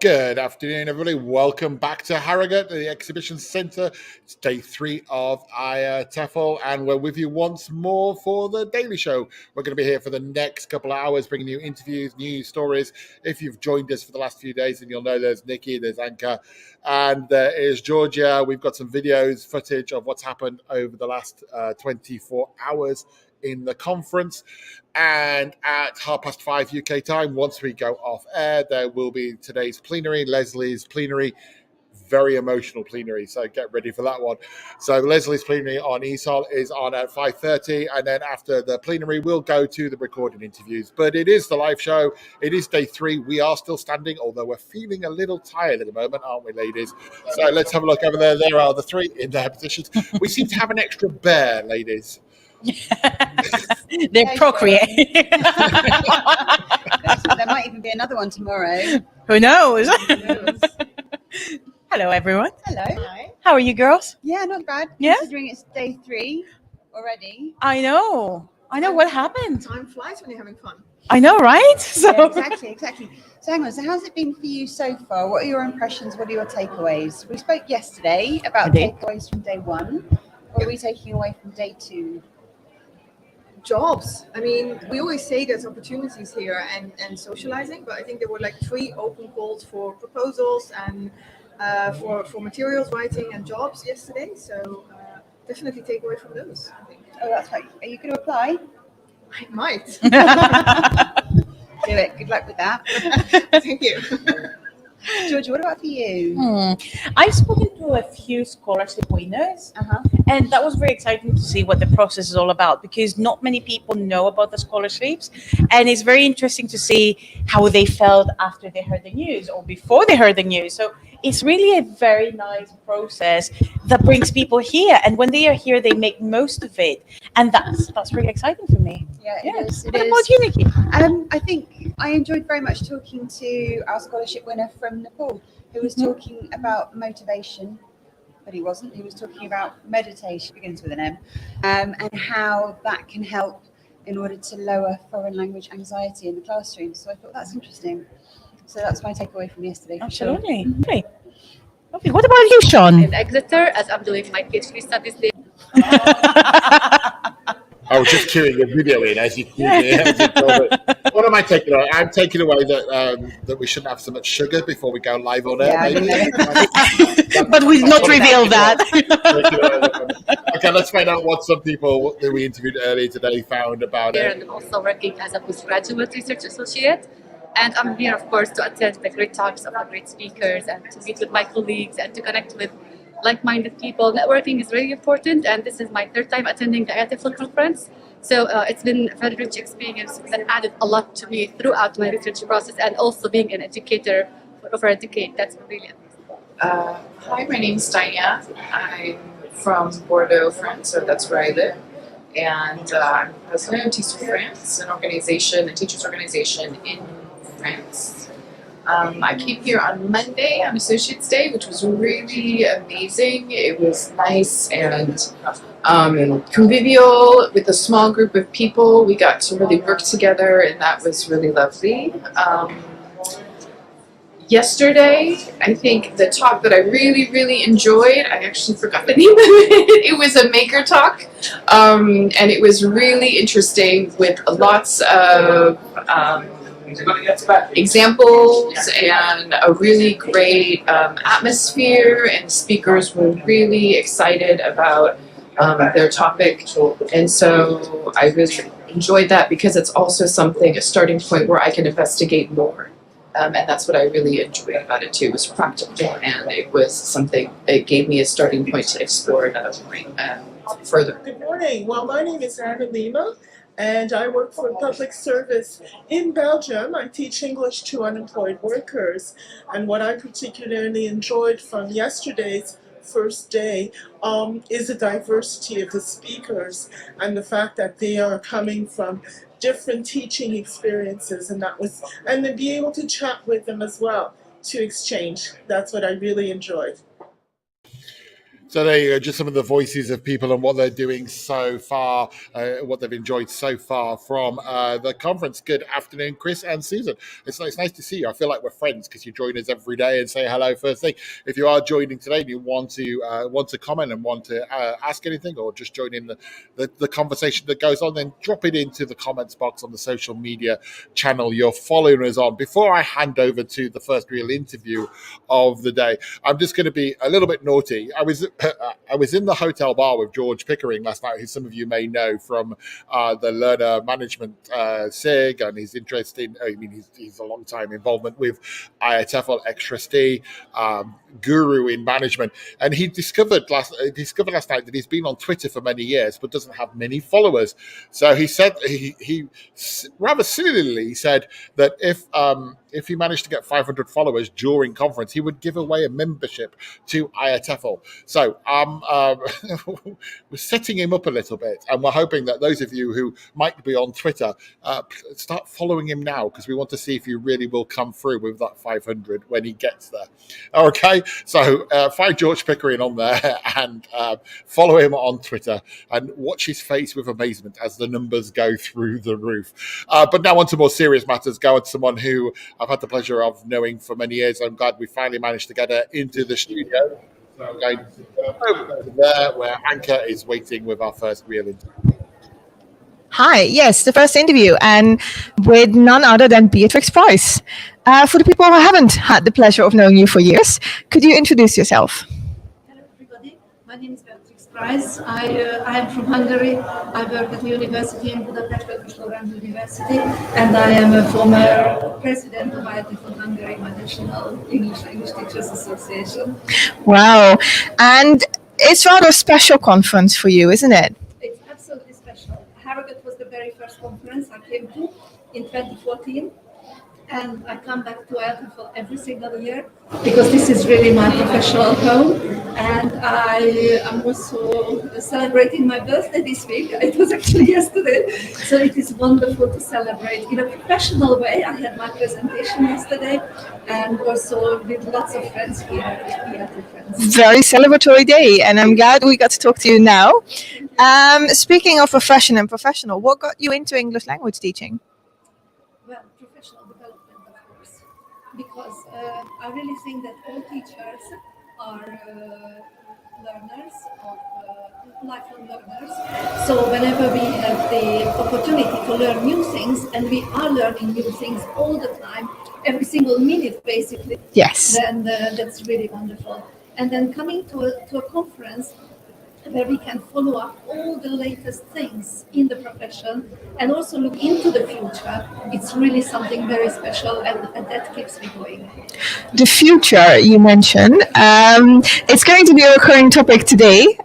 Good afternoon, everybody. Welcome back to Harrogate, the Exhibition Centre. It's day 3 of IATEFL, and we're with you once more for the Daily Show. We're going to be here for the next couple of hours, bringing you interviews, news, stories. If you've joined us for the last few days, then you'll know there's Nikki, there's Anka, and there is Georgia. We've got some videos, footage of what's happened over the last 24 hours in the conference. And at 5:30 UK time, once we go off air, there will be today's plenary, Leslie's plenary, very emotional plenary, so get ready for that one. So Leslie's plenary on ESOL is on at 5:30, and then after the plenary, we'll go to the recorded interviews. But it is the live show. It is day 3. We are still standing, although we're feeling a little tired at the moment, aren't we, ladies? So let's have a look over there. There are the 3 in their positions. We seem to have an extra bear, ladies. They're procreating. There might even be another one tomorrow. Who knows? Hello, everyone. Hello. Hi. How are you girls? Yeah, not bad. Yeah? Considering it's day 3 already. I know. What happened? Time flies when you're having fun. I know, right? So Yeah, exactly. So hang on, so how's it been for you so far? What are your impressions? What are your takeaways? We spoke yesterday about takeaways from day 1. What are we taking away from day 2? Jobs. I mean, we always say there's opportunities here and socializing, but I think there were like 3 open calls for proposals and for materials writing and jobs yesterday. So definitely take away from those, I think. Oh, that's right. Are you going to apply? I might. Do it. Good luck with that. Thank you. Georgia, what about for you? I've spoken to a few scholarship winners, and that was very exciting to see what the process is all about, because not many people know about the scholarships, and it's very interesting to see how they felt after they heard the news or before they heard the news. So it's really a very nice process that brings people here, and when they are here, they make most of it, and that's really exciting for me. Yeah, it is. What about you, Nikki? I think I enjoyed very much talking to our scholarship winner from Nepal, who was talking about motivation, but he wasn't. He was talking about meditation, begins with an M, and how that can help in order to lower foreign language anxiety in the classroom. So I thought that's interesting. So that's my takeaway from yesterday. Absolutely. Sure. Lovely. What about you, Sean? In Exeter, as I'm doing my PhD studies there. I was just queuing the video in as you called it. What am I taking away? I'm taking away that we shouldn't have so much sugar before we go live on air, maybe. But we've not revealed that. Okay, let's find out what some people that we interviewed earlier today found about it. And I'm also working as a postgraduate research associate. And I'm here, of course, to attend the great talks of the great speakers and to meet with my colleagues and to connect with like-minded people. Networking is very important, and this is my 3rd time attending the IATEFL conference. So it's been a very rich experience that added a lot to me throughout my research process, and also being an educator for over a decade. That's really amazing. Hi, my name is Diane. I'm from Bordeaux, France, so that's where I live. And I'm president of Teach for France, an teachers organization in France. I came here on Monday on Associates Day, which was really amazing. It was nice and convivial with a small group of people. We got to really work together, and that was really lovely. Yesterday, I think the talk that I really enjoyed, I actually forgot the name of it. It was a maker talk, and it was really interesting with lots of examples and a really great atmosphere, and speakers were really excited about their topic, and so I really enjoyed that because it's also a starting point where I can investigate more. And that's what I really enjoyed about it too. It was practical, and it was something, it gave me a starting point to explore another point further. Good morning. Well, my name is Anna Lima, and I work for public service in Belgium. I teach English to unemployed workers, and what I particularly enjoyed from yesterday's first day is the diversity of the speakers and the fact that they are coming from different teaching experiences, and to be able to chat with them as well, to exchange. That's what I really enjoyed. So there you go, just some of the voices of people and what they're doing so far, what they've enjoyed so far from the conference. Good afternoon, Chris and Susan. It's nice to see you. I feel like we're friends because you join us every day and say hello first thing. If you are joining today and you want to comment and want to ask anything or just join in the conversation that goes on, then drop it into the comments box on the social media channel you're following us on. Before I hand over to the first real interview of the day, I'm just going to be a little bit naughty. I was in the hotel bar with George Pickering last night, who some of you may know from the learner management SIG, and he's interested. He's a long time involvement with IATEFL, ex-trustee, guru in management, and he discovered last night that he's been on Twitter for many years but doesn't have many followers. So he said he rather sillily said that if he managed to get 500 followers during conference, he would give away a membership to IATEFL. So we're setting him up a little bit, and we're hoping that those of you who might be on Twitter start following him now, because we want to see if he really will come through with that 500 when he gets there. Okay, so find George Pickering on there and follow him on Twitter and watch his face with amazement as the numbers go through the roof. But now on to more serious matters. Go on to someone who I've had the pleasure of knowing for many years. I'm glad we finally managed to get her into the studio. So I'm going to go over there where Anka is waiting with our first real interview. Hi, yes, the first interview, and with none other than Beatrix Price. For the people who haven't had the pleasure of knowing you for years, could you introduce yourself? Hello, everybody. My name is Beatrix Price. I am from Hungary. I work at the university in Budapest, University, and I am a former president of IATEFL Hungary, my National English Language Teachers Association. Wow, and it's rather a special conference for you, isn't it? It's absolutely special. Harrogate was the very first conference I came to in 2014. And I come back to IATEFL every single year because this is really my professional home. And I am also celebrating my birthday this week. It was actually yesterday. So it is wonderful to celebrate in a professional way. I had my presentation yesterday and also with lots of friends here at IATEFL. Very celebratory day, and I'm glad we got to talk to you now. Speaking of professional, what got you into English language teaching? Well, professional development, of course, because I really think that all teachers are learners, lifelong learners. So whenever we have the opportunity to learn new things, and we are learning new things all the time, every single minute, basically. Yes. Then that's really wonderful. And then coming to a conference where we can follow up all the latest things in the profession and also look into the future, it's really something very special, and that keeps me going. The future you mentioned, it's going to be a recurring topic today.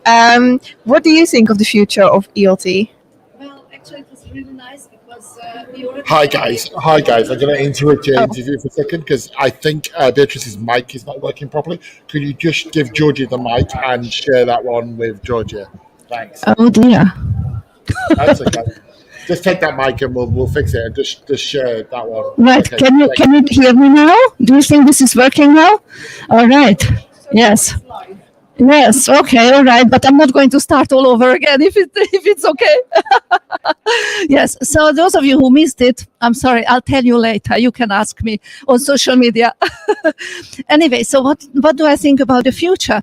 What do you think of the future of ELT? Well, actually, it was really nice because we already... Hi guys. I'm going to interrupt your interview for a second because I think Beatrice's mic is not working properly. Could you just give Georgia the mic and share that one with Georgia? Thanks. Oh dear. That's okay. Just take that mic and we'll fix it, and just share that one. Right. Okay. Can you hear me now? Do you think this is working now? All right. Yes. Yes. Okay. All right. But I'm not going to start all over again if it's okay. Yes. So those of you who missed it, I'm sorry. I'll tell you later. You can ask me on social media. Anyway, so what do I think about the future?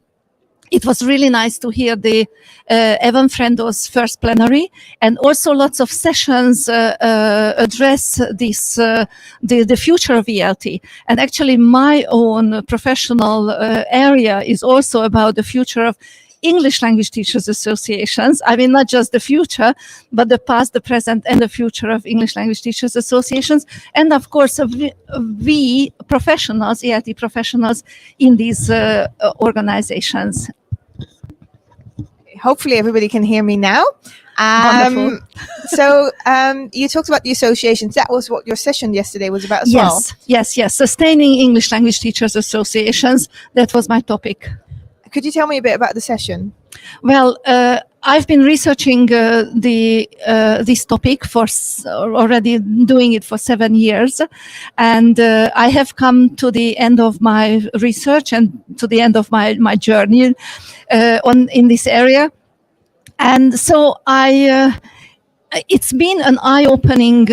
It was really nice to hear the Evan Frendo's first plenary, and also lots of sessions address this the future of ELT. And actually, my own professional area is also about the future of English Language Teachers Associations. I mean, not just the future, but the past, the present, and the future of English Language Teachers Associations. And of course, we professionals, ELT professionals in these organizations. Hopefully everybody can hear me now. So you talked about the associations. That was what your session yesterday was about as well. Yes. Sustaining English Language Teachers Associations. That was my topic. Could you tell me a bit about the session? Well, I've been researching this topic for already doing it for 7 years, and I have come to the end of my research and to the end of my journey in this area, and so it's been an eye-opening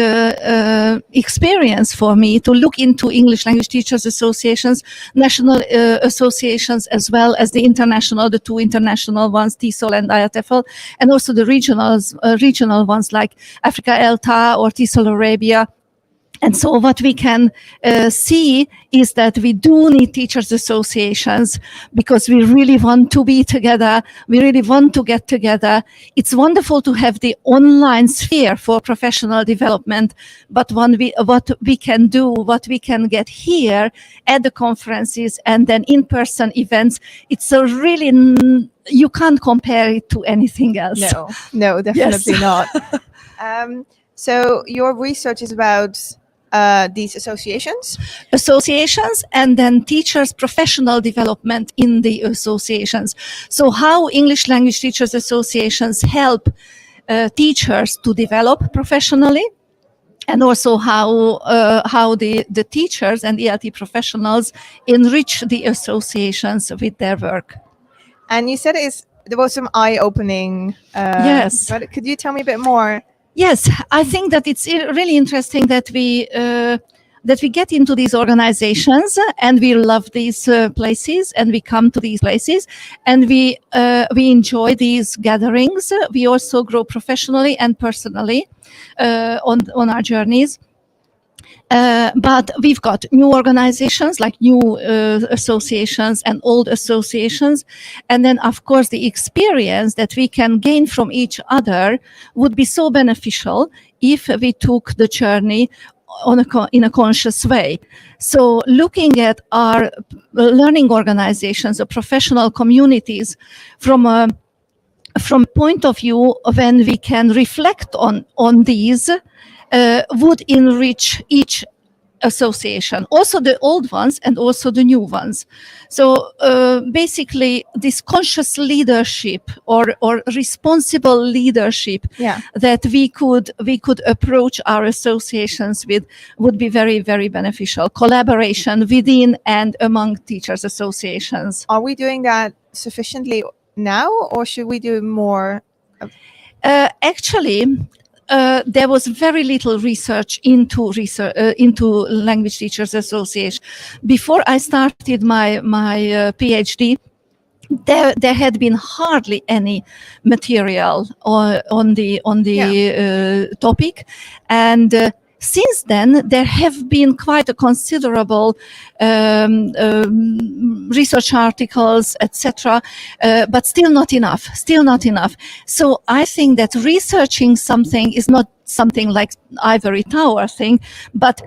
experience for me to look into English language teachers associations, national associations, as well as the two international ones, TESOL and IATEFL, and also the regional ones like Africa ELTA or TESOL Arabia. And so what we can see is that we do need teachers associations because we really want to be together. We really want to get together. It's wonderful to have the online sphere for professional development, but what we can do, what we can get here at the conferences and then in-person events, it's a really, you can't compare it to anything else. No, definitely not. So your research is about these associations, and then teachers' professional development in the associations. So how English language teachers associations help teachers to develop professionally, and also how the teachers and ELT professionals enrich the associations with their work. And you said there was some eye-opening. Yes. But could you tell me a bit more? Yes, I think that it's really interesting that we get into these organizations and we love these places and we come to these places and we enjoy these gatherings. We also grow professionally and personally on our journeys. But we've got new organizations, like new associations and old associations. And then, of course, the experience that we can gain from each other would be so beneficial if we took the journey in a conscious way. So looking at our learning organizations or professional communities from a point of view when we can reflect on these, would enrich each association, also the old ones and also the new ones. So basically this conscious leadership or responsible leadership that we could approach our associations with would be very, very beneficial. Collaboration within and among teachers associations. Are we doing that sufficiently now, or should we do more? Actually, there was very little research into Language Teachers Association. Before I started my PhD, there had been hardly any material on the topic, and since then, there have been quite a considerable research articles, etc., but still not enough. So I think that researching something is not something like ivory tower thing, but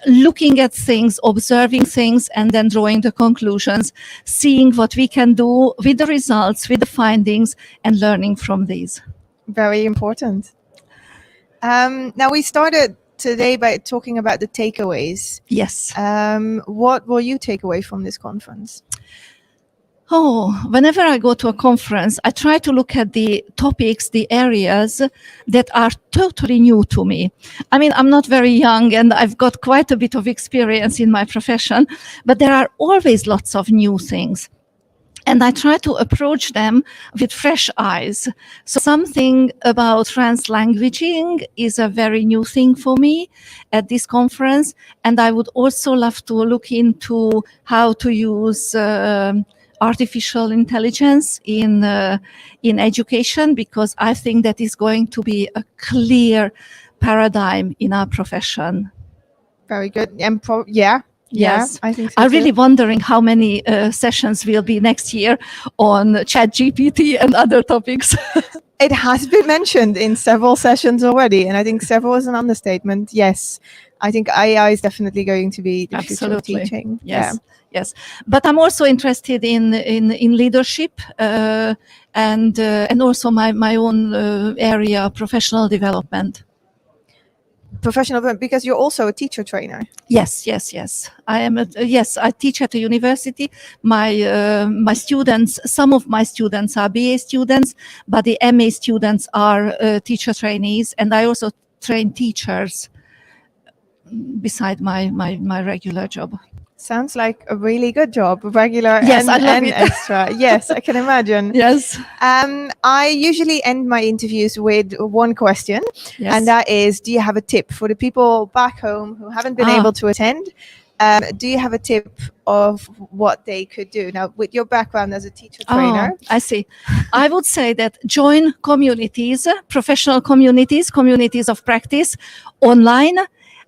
looking at things, observing things, and then drawing the conclusions, seeing what we can do with the results, with the findings, and learning from these. Very important. Now we started today by talking about the takeaways. Yes. What will you take away from this conference? Whenever I go to a conference, I try to look at the topics, the areas that are totally new to me. I mean, I'm not very young and I've got quite a bit of experience in my profession, but there are always lots of new things. And I try to approach them with fresh eyes. So something about translanguaging is a very new thing for me at this conference. And I would also love to look into how to use artificial intelligence in education, because I think that is going to be a clear paradigm in our profession. Very good. And yes, I think so. I'm really wondering how many sessions will be next year on ChatGPT and other topics. It has been mentioned in several sessions already, and I think several is an understatement. Yes, I think AI is definitely going to be the future of teaching. Yes. Yes, but I'm also interested in leadership and also my own area, professional development. professional development, because you're also a teacher trainer. Yes. I am. Yes, I teach at a university. My students, some of my students are BA students, but the MA students are teacher trainees, and I also train teachers beside my regular job. Sounds like a really good job, regular Yes, and, I love and it. extra. Yes, I can imagine. Yes. I usually end my interviews with one question, Yes. and that is, do you have a tip for the people back home who haven't been able to attend? Do you have a tip of what they could do? Now, with your background as a teacher trainer. I see. I would say that join communities, professional communities of practice online.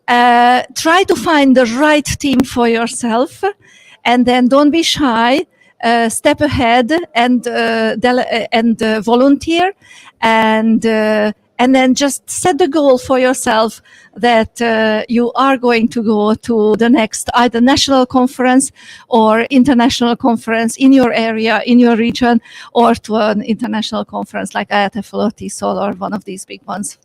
Try to find the right team for yourself, and then don't be shy. Step ahead and volunteer, and then just set the goal for yourself that you are going to go to the next either national conference or international conference in your area, in your region, or to an international conference like IATEFL or TESOL or one of these big ones.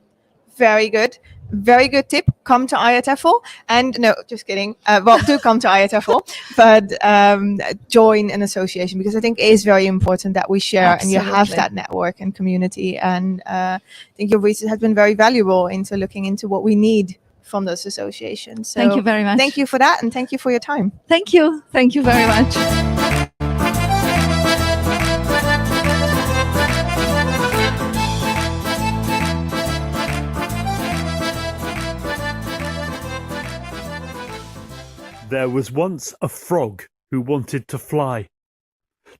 Very good. Very good tip. Come to IATEFL, and no, just kidding. Well, do come to IATEFL, but join an association, because I think it is very important that we share and you have Absolutely. that network and community. And I think your research has been very valuable into looking into what we need from those associations. So Thank you very much. Thank you for that, and thank you for your time. Thank you. Thank you very much. There was once a frog who wanted to fly.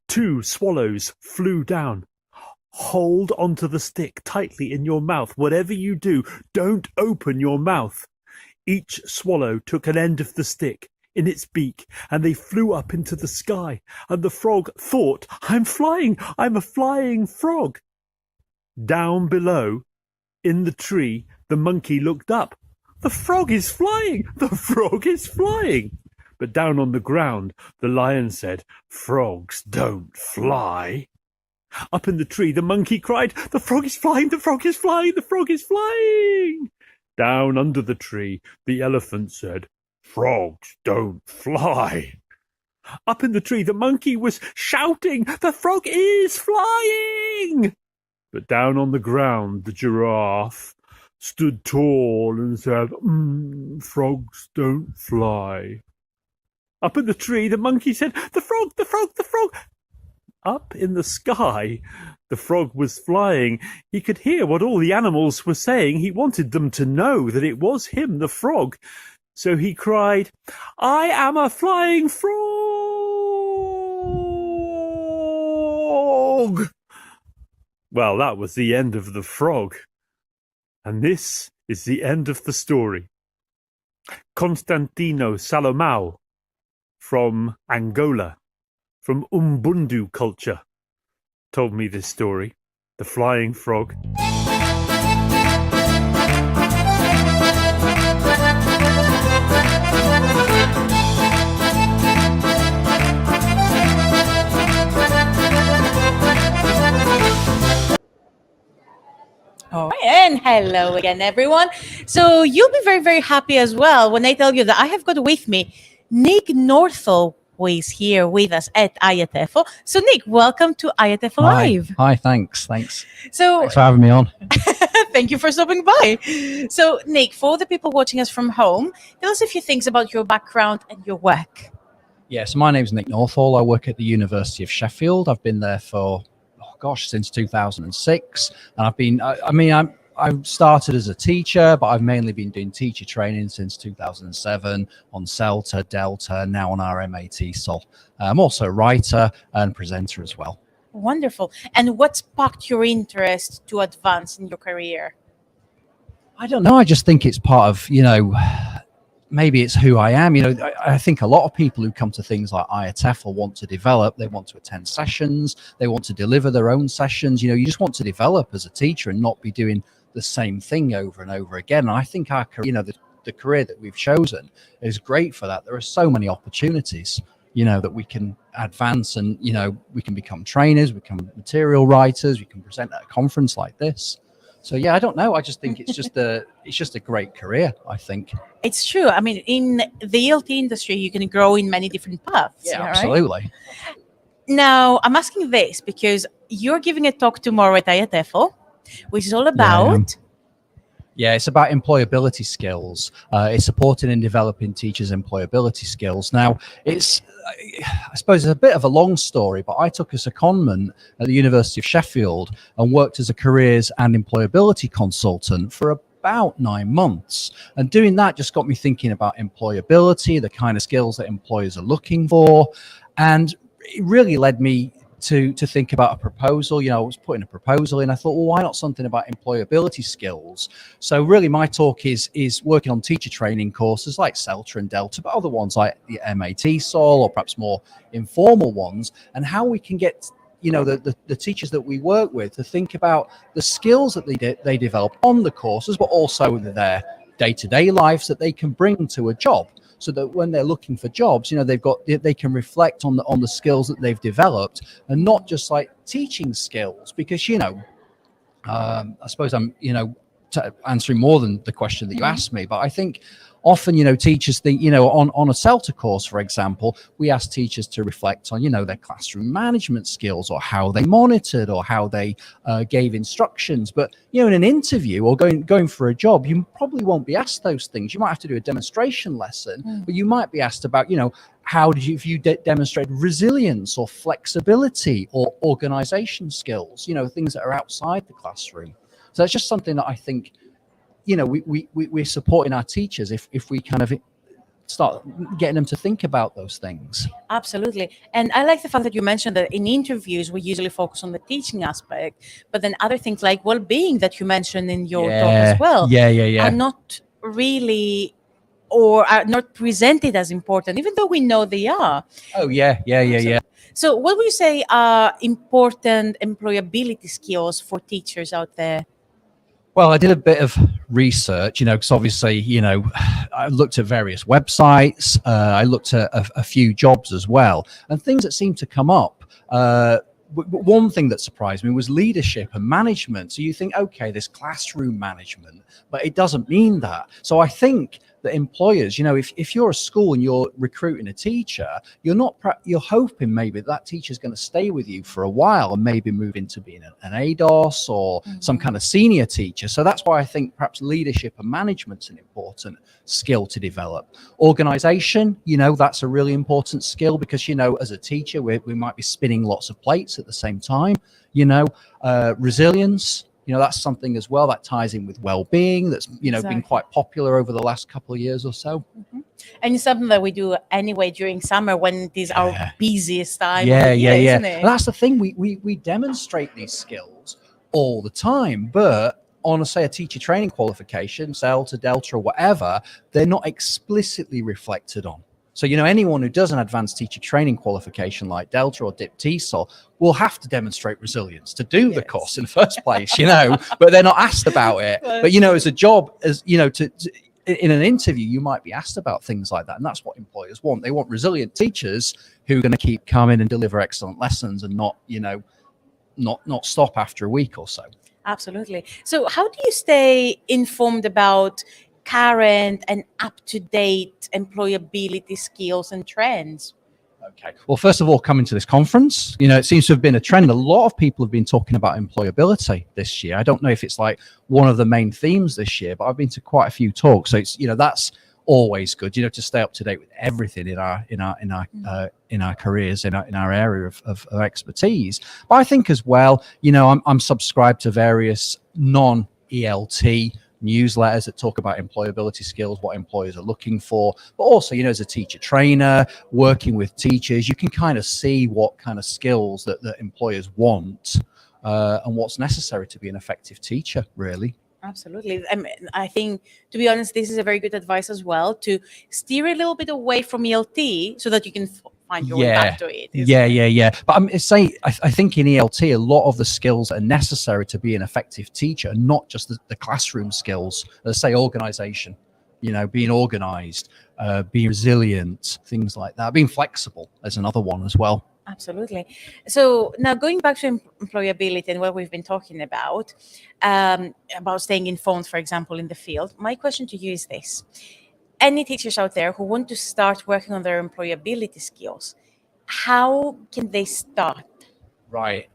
2 swallows flew down. Hold onto the stick tightly in your mouth. Whatever you do, don't open your mouth. Each swallow took an end of the stick in its beak, and they flew up into the sky. And the frog thought, I'm flying, I'm a flying frog. Down below, in the tree, the monkey looked up. The frog is flying! The frog is flying! But down on the ground, the lion said, Frogs don't fly. Up in the tree, the monkey cried, The frog is flying! The frog is flying! The frog is flying! Down under the tree, the elephant said, Frogs don't fly. Up in the tree, the monkey was shouting, The frog is flying! But down on the ground, the giraffe stood tall and said, Frogs don't fly. Up in the tree, the monkey said, The frog, the frog, the frog. Up in the sky, the frog was flying. He could hear what all the animals were saying. He wanted them to know that it was him, the frog. So he cried, I am a flying frog. Well, that was the end of the frog. And this is the end of the story. Constantino Salomão from Angola, from Umbundu culture, told me this story, the flying frog. All right, and hello again, everyone. So you'll be very, very happy as well when I tell you that I have got with me Nick Northall, who is here with us at IATEFL. So Nick, welcome to IATEFL Live. Hi, thanks So for having me on. thank you for stopping by. So Nick, for the people watching us from home, tell us a few things about your background and your work. Yeah, so my name's Nick Northall. I work at the University of Sheffield. I've been there for since 2006, and I started as a teacher, but I've mainly been doing teacher training since 2007 on CELTA, Delta, now on our IATEFL. I'm also a writer and presenter as well. Wonderful. And what sparked your interest to advance in your career? I don't know. I just think it's part of, maybe it's who I am. I think a lot of people who come to things like IATEFL want to develop. They want to attend sessions. They want to deliver their own sessions. You just want to develop as a teacher and not be doing the same thing over and over again. And I think our career, the career that we've chosen is great for that. There are so many opportunities, that we can advance, and, we can become trainers, we can become material writers, we can present at a conference like this. So yeah, I don't know. I just think it's just a great career, I think. It's true. I mean, in the ELT industry, you can grow in many different paths. Yeah, right? absolutely. Now, I'm asking this because you're giving a talk tomorrow at IATEFL, which is all Yeah, I am. about. Yeah, it's about employability skills. It's supporting and developing teachers' employability skills. Now, I suppose it's a bit of a long story, but I took a secondment at the University of Sheffield and worked as a careers and employability consultant for about 9 months. And doing that just got me thinking about employability, the kind of skills that employers are looking for. And it really led me to think about a proposal. I was putting a proposal in. I thought, well, why not something about employability skills? So really my talk is working on teacher training courses like CELTA and Delta, but other ones like the IATEFL or perhaps more informal ones, and how we can get the teachers that we work with to think about the skills that they develop on the courses, but also their day-to-day lives that they can bring to a job. So that when they're looking for jobs, they can reflect on the skills that they've developed, and not just like teaching skills. Because I suppose I'm answering more than the question that you asked me, but I think often teachers think on a CELTA course, for example, we ask teachers to reflect on their classroom management skills, or how they monitored, or how they gave instructions. But in an interview or going for a job, you probably won't be asked those things. You might have to do a demonstration lesson, but you might be asked about how did you demonstrate resilience or flexibility or organization skills, things that are outside the classroom. So that's just something that I think we're supporting our teachers if we kind of start getting them to think about those things. Absolutely. And I like the fact that you mentioned that in interviews, we usually focus on the teaching aspect, but then other things like well-being that you mentioned in your talk as well are not really, or are not presented as important, even though we know they are. Oh, yeah. So what would you say are important employability skills for teachers out there? Well, I did a bit of research, because obviously, I looked at various websites. I looked at a few jobs as well, and things that seemed to come up. One thing that surprised me was leadership and management. So you think, okay, there's classroom management, but it doesn't mean that. So I think that employers, if you're a school and you're recruiting a teacher, you're hoping maybe that teacher's going to stay with you for a while and maybe move into being an ADOS or some kind of senior teacher. So that's why I think perhaps leadership and management's an important skill to develop. Organization, that's a really important skill, because as a teacher we might be spinning lots of plates at the same time. Resilience, that's something as well that ties in with well-being, that's been quite popular over the last couple of years or so. And it's something that we do anyway during summer, when it is our busiest time. Yeah. Isn't it? And that's the thing, we demonstrate these skills all the time, but on a teacher training qualification, CELTA, Delta, or whatever, they're not explicitly reflected on. So, anyone who does an advanced teacher training qualification like Delta or DIP-TESOL will have to demonstrate resilience to do the course in the first place, but they're not asked about it. But, as a job, in an interview, you might be asked about things like that. And that's what employers want. They want resilient teachers who are going to keep coming and deliver excellent lessons and not stop after a week or so. Absolutely. So how do you stay informed about current and up-to-date employability skills and trends? Okay. Well, first of all, coming to this conference, it seems to have been a trend. A lot of people have been talking about employability this year. I don't know if it's like one of the main themes this year, but I've been to quite a few talks. So it's, that's always good, to stay up to date with everything in our careers, in our area of expertise. But I think as well, I'm subscribed to various non-ELT newsletters that talk about employability skills, what employers are looking for. But also, as a teacher trainer, working with teachers, you can kind of see what kind of skills that employers want and what's necessary to be an effective teacher, really. Absolutely. I think, to be honest, this is a very good advice as well, to steer a little bit away from ELT so that you can find your way back to it. Yeah. But I think in ELT, a lot of the skills that are necessary to be an effective teacher are not just the classroom skills. Let's say organization, being organized, being resilient, things like that. Being flexible is another one as well. Absolutely. So now going back to employability and what we've been talking about staying informed, for example, in the field, my question to you is this. Any teachers out there who want to start working on their employability skills, how can they start? Right.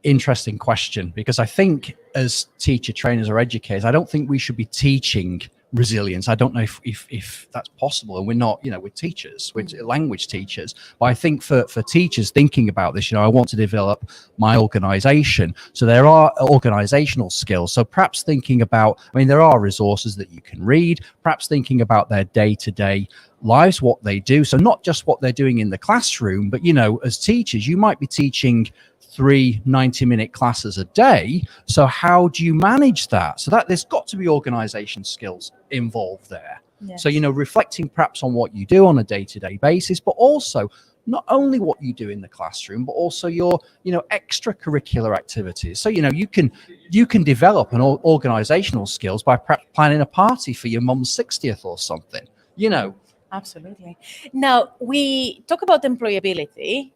Interesting question, because I think as teacher trainers or educators, I don't think we should be teaching resilience. I don't know if that's possible, and we're not, we're teachers, we're language teachers, but I think for teachers thinking about this, I want to develop my organization, so there are organizational skills. So perhaps thinking about, there are resources that you can read, perhaps thinking about their day-to-day lives, what they do, so not just what they're doing in the classroom, but as teachers you might be teaching 3 90-minute classes a day. So how do you manage that? So that there's got to be organization skills involved there. Yes. So, reflecting perhaps on what you do on a day-to-day basis, but also not only what you do in the classroom, but also your, extracurricular activities. So, you can develop an organizational skills by planning a party for your mum's 60th or something, Absolutely. Now, we talk about employability,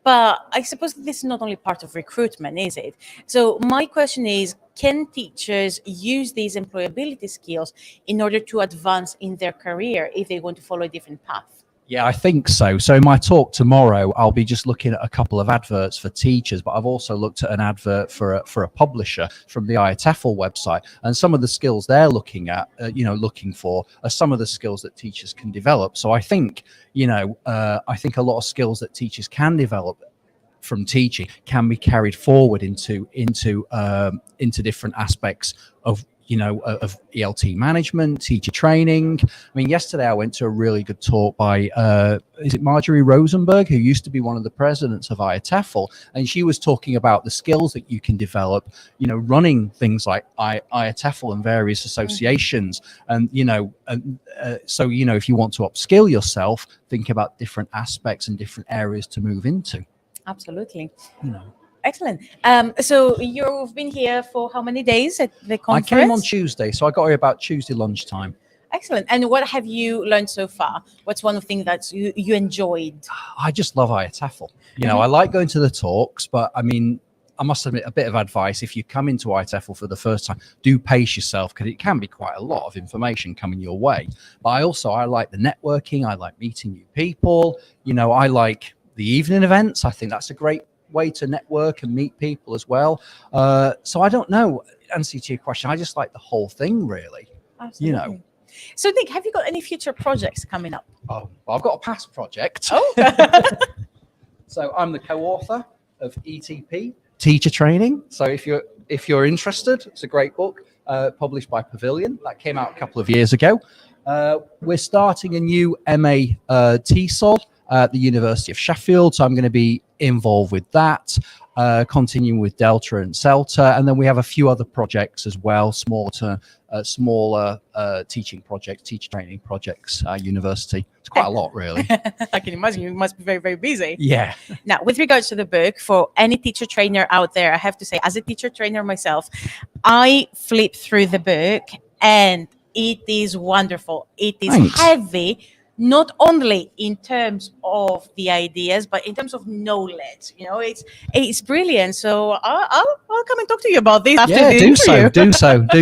but I suppose this is not only part of recruitment, is it? So my question is, can teachers use these employability skills in order to advance in their career if they want to follow a different path? Yeah, I think so. So in my talk tomorrow, I'll be just looking at a couple of adverts for teachers, but I've also looked at an advert for a publisher from the IATEFL website, and some of the skills they're looking at, looking for, are some of the skills that teachers can develop. So I think, I think a lot of skills that teachers can develop from teaching can be carried forward into different aspects of of ELT management, teacher training. Yesterday I went to a really good talk by is it Marjorie Rosenberg, who used to be one of the presidents of IATEFL, and she was talking about the skills that you can develop, running things like IATEFL and various associations, and so if you want to upskill yourself, think about different aspects and different areas to move into. Absolutely. Excellent. So you've been here for how many days at the conference? I came on Tuesday, so I got here about Tuesday lunchtime. Excellent. And what have you learned so far? What's one of the things that you enjoyed? I just love IATEFL. I like going to the talks, but I must admit, a bit of advice: if you come into IATEFL for the first time, do pace yourself, because it can be quite a lot of information coming your way. But I like the networking. I like meeting new people. I like the evening events. I think that's a great way to network and meet people as well. So I don't know, answer to your question, I just like the whole thing, really. Absolutely. So Nick, have you got any future projects coming up? Oh, well, I've got a past project. Oh. So I'm the co-author of ETP, Teacher Training. So if you're interested, it's a great book published by Pavilion that came out a couple of years ago. We're starting a new MA TESOL at the University of Sheffield, so I'm going to be involved with that, continuing with Delta and CELTA, and then we have a few other projects as well, smaller teaching projects, teacher training projects, university. It's quite a lot, really. I can imagine you must be very, very busy. Yeah. Now, with regards to the book, for any teacher trainer out there, I have to say, as a teacher trainer myself, I flipped through the book and it is wonderful. It is heavy, not only in terms of the ideas, but in terms of knowledge. It's brilliant. So I'll come and talk to you about this after the interview. do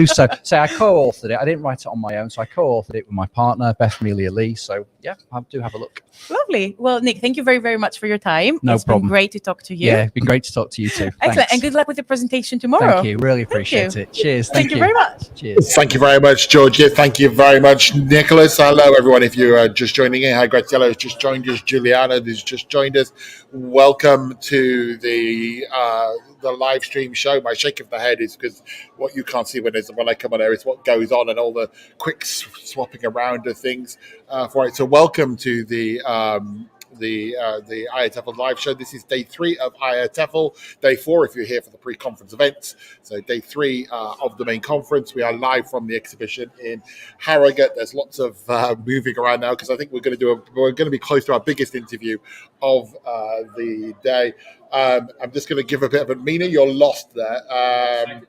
so. So I co-authored it. I didn't write it on my own, so I co-authored it with my partner, Beth Amelia Lee. So yeah, I do have a look. Lovely. Well, Nick, thank you very, very much for your time. No problem. It's been great to talk to you. Yeah, it's been great to talk to you too. Excellent. Thanks. And good luck with the presentation tomorrow. Thank you. Really appreciate it. Cheers. Thank you very much. Cheers. Thank you very much, Georgia. Thank you very much, Nicholas. Hello, everyone. If you are just joining in, hi, Graziella has just joined us. Juliana has just joined us. Welcome to the live stream show. My shake of the head is because what you can't see when I come on air is what goes on and all the quick swapping around of things for it. So welcome to the IATEFL live show. This is day 3 of IATEFL, day 4 if you're here for the pre-conference events. So day 3 of the main conference. We are live from the exhibition in Harrogate. There's lots of moving around now because I think we're going to be close to our biggest interview of the day. I'm just going to give a bit of a Mina, you're lost there. And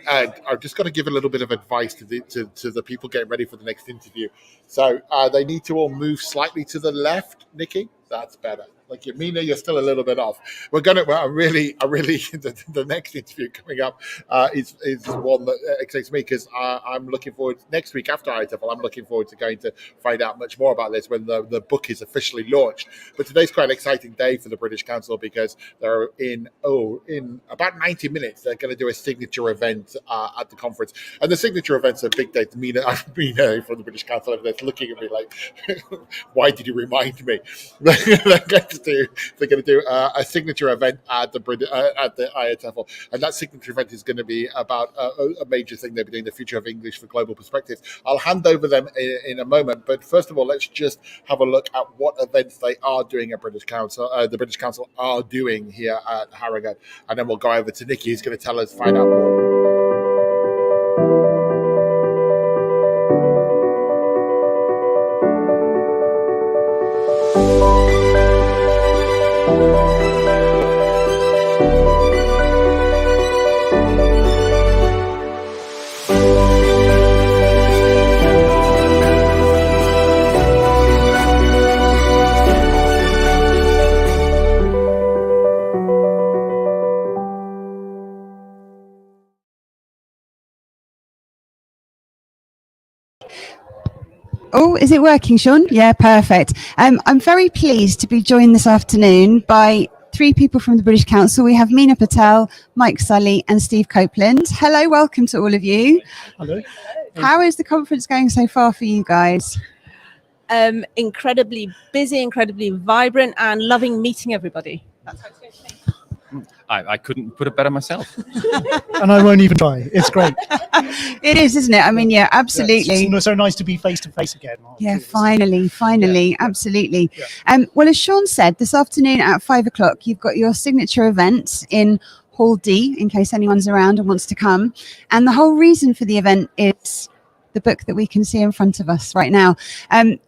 I've just got to give a little bit of advice to the people getting ready for the next interview. So they need to all move slightly to the left, Nikki. That's better. Like you, Mina, you're still a little bit off. I really, the next interview coming up is one that excites me because I'm looking forward next week after IATEFL. I'm looking forward to going to find out much more about this when the book is officially launched. But today's quite an exciting day for the British Council because they're in about 90 minutes they're going to do a signature event at the conference, and the signature event's a big day. Mina from the British Council over there looking at me like, why did you remind me? They're going to do a signature event at the IATEFL, and that signature event is going to be about a major thing they'll be doing, the future of English for global perspectives. I'll hand over them in a moment, but first of all, let's just have a look at what events they are doing at British Council. The British Council are doing here at Harrogate, and then we'll go over to Nikki, who's going to find out more. Oh, is it working, Sean? Yeah, perfect. I'm very pleased to be joined this afternoon by three people from the British Council. We have Meena Patel, Mike Sully, and Steve Copeland. Hello, welcome to all of you. Hello. How is the conference going so far for you guys? Incredibly busy, incredibly vibrant, and loving meeting everybody. That's how it's going to be. I couldn't put it better myself. And I won't even try. It's great. It is, isn't it? I mean, yeah, absolutely. It's so nice to be face to face again. Yeah, finally, yeah. Absolutely. Yeah. Well, as Sean said, this afternoon at 5:00, you've got your signature event in Hall D, in case anyone's around and wants to come. And the whole reason for the event is the book that we can see in front of us right now.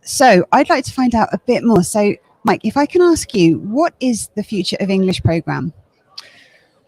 So I'd like to find out a bit more. So, Mike, if I can ask you, what is the Future of English programme?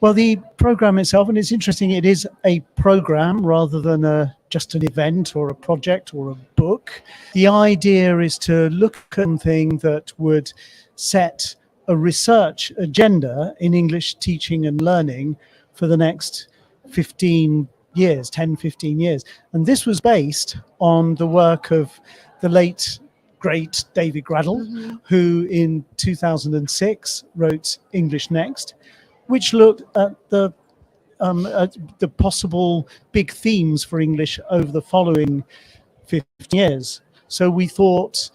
Well, the program itself, and it's interesting, it is a program rather than just an event or a project or a book. The idea is to look at something that would set a research agenda in English teaching and learning for the next 10, 15 years. And this was based on the work of the late, great David Graddle, who in 2006 wrote English Next, which looked at the possible big themes for English over the following 15 years. So we thought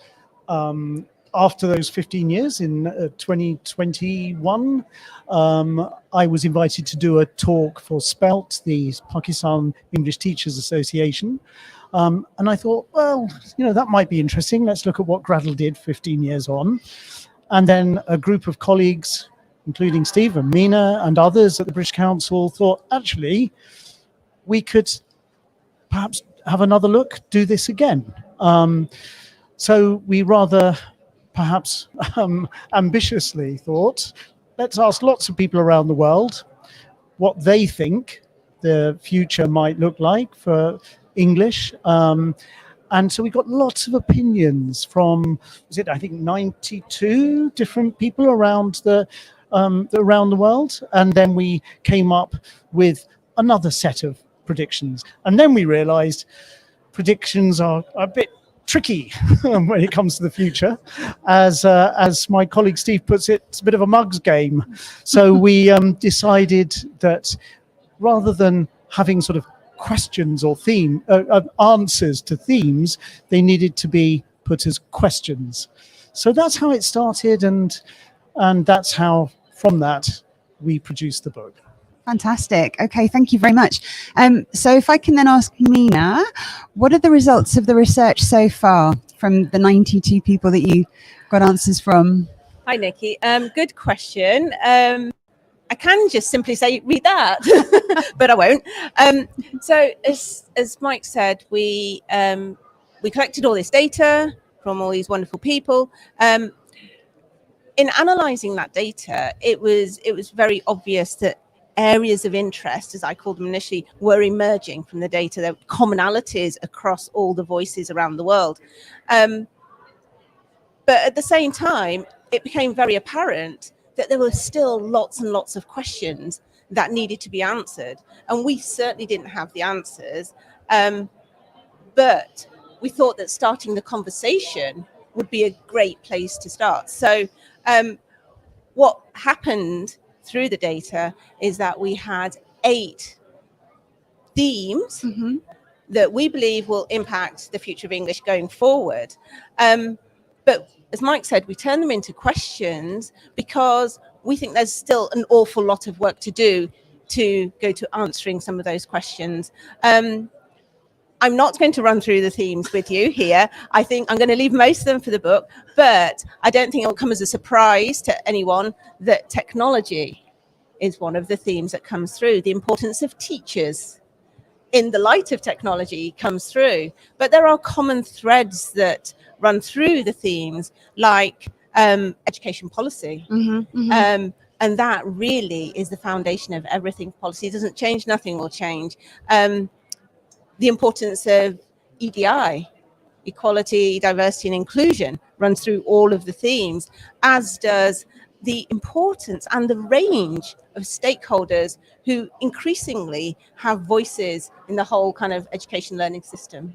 after those 15 years in 2021, I was invited to do a talk for SPELT, the Pakistan English Teachers Association. And I thought, well, that might be interesting. Let's look at what Graddle did 15 years on. And then a group of colleagues, including Steve and Mina and others at the British Council, thought, actually, we could perhaps have another look, do this again. So we rather perhaps ambitiously thought, let's ask lots of people around the world what they think the future might look like for English. And so we got lots of opinions from, I think 92 different people around the world, and then we came up with another set of predictions, and then we realized predictions are a bit tricky when it comes to the future. As my colleague Steve puts it, it's a bit of a mug's game. So we decided that rather than having sort of questions or answers to themes, they needed to be put as questions. So that's how it started, and that's how, from that, we produced the book. Fantastic. Okay, thank you very much. So if I can then ask Mina, what are the results of the research so far from the 92 people that you got answers from? Hi, Nikki. Good question. I can just simply say, read that, but I won't. So as Mike said, we collected all this data from all these wonderful people. In analysing that data, it was very obvious that areas of interest, as I called them initially, were emerging from the data. There were commonalities across all the voices around the world. But at the same time, it became very apparent that there were still lots and lots of questions that needed to be answered. And we certainly didn't have the answers. But we thought that starting the conversation would be a great place to start. So what happened through the data is that we had 8 themes that we believe will impact the future of English going forward. But as Mike said, we turn them into questions because we think there's still an awful lot of work to do to go to answering some of those questions. I'm not going to run through the themes with you here. I think I'm going to leave most of them for the book, but I don't think it will come as a surprise to anyone that technology is one of the themes that comes through. The importance of teachers in the light of technology comes through. But there are common threads that run through the themes, like education policy. And that really is the foundation of everything. Policy doesn't change, nothing will change. The importance of EDI, equality, diversity, and inclusion, runs through all of the themes, as does the importance and the range of stakeholders who increasingly have voices in the whole kind of education learning system.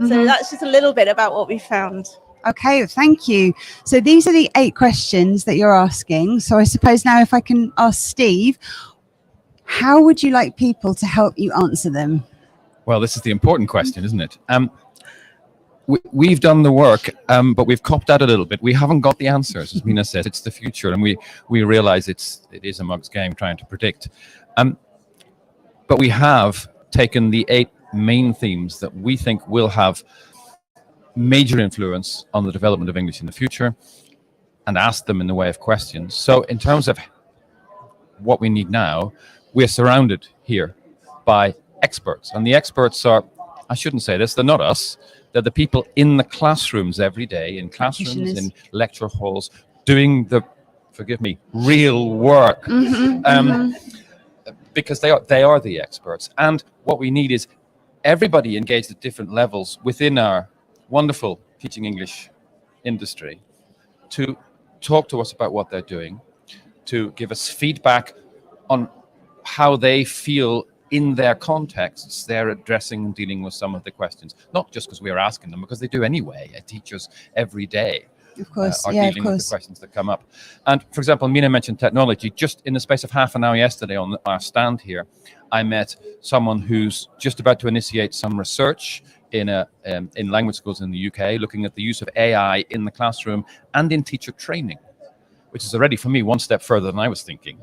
So that's just a little bit about what we found. Okay, thank you. So these are the 8 questions that you're asking. So I suppose now if I can ask Steve, how would you like people to help you answer them? Well, this is the important question, isn't it? We've done the work, but we've copped out a little bit. We haven't got the answers, as Mina said. It's the future, and we realize it is a mug's game trying to predict. But we have taken the 8 main themes that we think will have major influence on the development of English in the future and asked them in the way of questions. So in terms of what we need now, we're surrounded here by experts. And the experts are, I shouldn't say this, they're not us. They're the people in the classrooms every day, in classrooms, in lecture halls, doing the, forgive me, real work. Because they are the experts. And what we need is everybody engaged at different levels within our wonderful teaching English industry to talk to us about what they're doing, to give us feedback on how they feel in their contexts they're addressing and dealing with some of the questions. Not just because we're asking them, because they do anyway. Teachers every day Of course, are yeah, dealing with the questions that come up. And for example, Mina mentioned technology. Just in the space of half an hour yesterday on our stand here, I met someone who's just about to initiate some research in language schools in the UK, looking at the use of AI in the classroom and in teacher training, which is already for me one step further than I was thinking.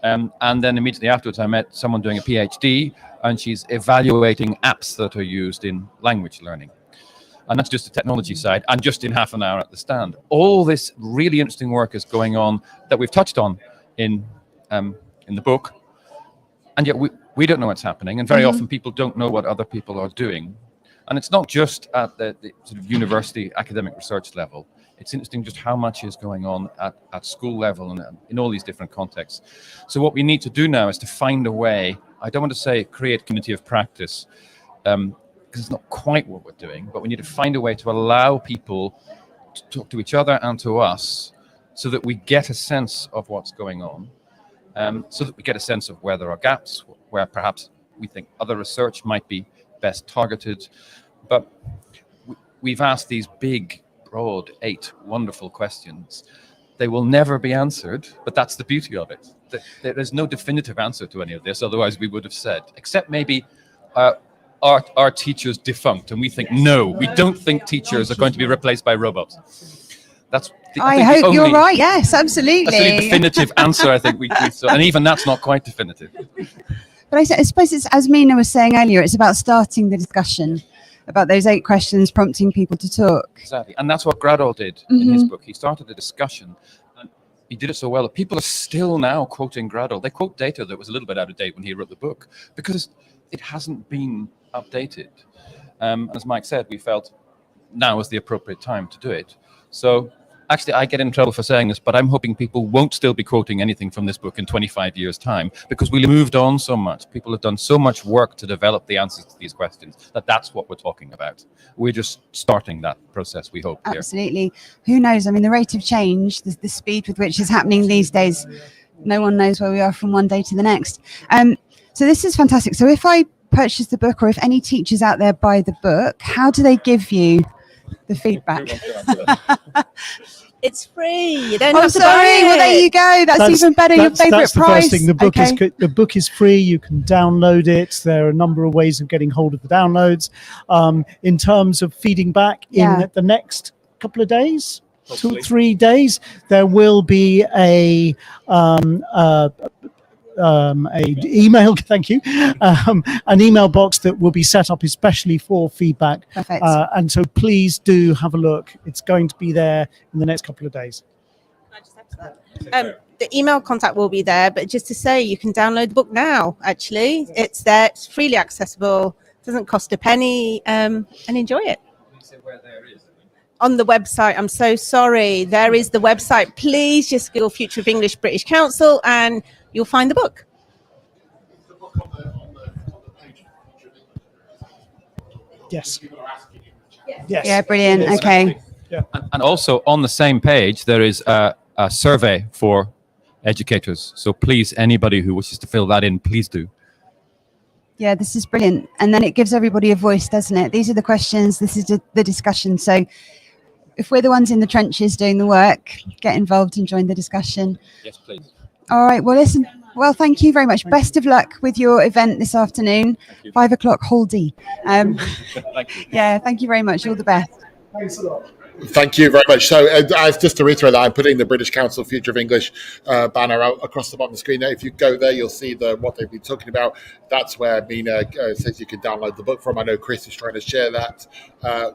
And then immediately afterwards, I met someone doing a PhD, and she's evaluating apps that are used in language learning. And that's just the technology side, and just in half an hour at the stand. All this really interesting work is going on that we've touched on in the book, and yet we don't know what's happening, and very often people don't know what other people are doing. And it's not just at the sort of university academic research level. It's interesting just how much is going on at school level and in all these different contexts. So what we need to do now is to find a way, I don't want to say create community of practice, because it's not quite what we're doing, but we need to find a way to allow people to talk to each other and to us so that we get a sense of what's going on, so that we get a sense of where there are gaps, where perhaps we think other research might be best targeted. But we've asked these big, broad, 8 wonderful questions. They will never be answered, but that's the beauty of it. There is no definitive answer to any of this, otherwise we would have said, except maybe are teachers defunct? And we think, no, we don't think teachers are going to be replaced by robots. That's I hope you're right. Yes, absolutely. That's the definitive answer I think we saw. And even that's not quite definitive. But I suppose it's, as Mina was saying earlier, it's about starting the discussion about those 8 questions, prompting people to talk. Exactly. And that's what Gradol did in his book. He started a discussion, and he did it so well that people are still now quoting Gradol. They quote data that was a little bit out of date when he wrote the book because it hasn't been updated. As Mike said, we felt now was the appropriate time to do it. So actually, I get in trouble for saying this, but I'm hoping people won't still be quoting anything from this book in 25 years' time, because we've moved on so much. People have done so much work to develop the answers to these questions that's what we're talking about. We're just starting that process, we hope. Here. Absolutely. Who knows? I mean, the rate of change, the speed with which it's happening these days, no one knows where we are from one day to the next. So this is fantastic. So if I purchase the book, or if any teachers out there buy the book, how do they give you the feedback? It's free. You don't have to sorry. buy it. Well, there you go. That's even better. Your favourite That's the price. first thing. The book is free. You can download it. There are a number of ways of getting hold of the downloads. In terms of feeding back, in the next couple of days, hopefully. 2-3 days, there will be a email, thank you, an email box that will be set up especially for feedback. Perfect. And so please do have a look. It's going to be there in the next couple of days. The email contact will be there, but just to say, you can download the book now. Actually, it's there. It's freely accessible. Doesn't cost a penny, and enjoy it. On the website. I'm so sorry. There is the website. Please just Google Future of English British Council and you'll find the book. Yes. Yeah, brilliant. Okay. Yeah. And also on the same page, there is a survey for educators. So please, anybody who wishes to fill that in, please do. Yeah, this is brilliant. And then it gives everybody a voice, doesn't it? These are the questions. This is the discussion. So if we're the ones in the trenches doing the work, get involved and join the discussion. Yes, please. All right. Well, listen. Well, thank you very much. Best of luck with your event this afternoon. 5 o'clock, Hall D. Thank you. Yeah, thank you very much. All the best. Thanks a lot. Thank you very much. So, as just to reiterate that, I'm putting the British Council Future of English banner out across the bottom of the screen. Now, if you go there, you'll see what they've been talking about. That's where Mina says you can download the book from. I know Chris is trying to share that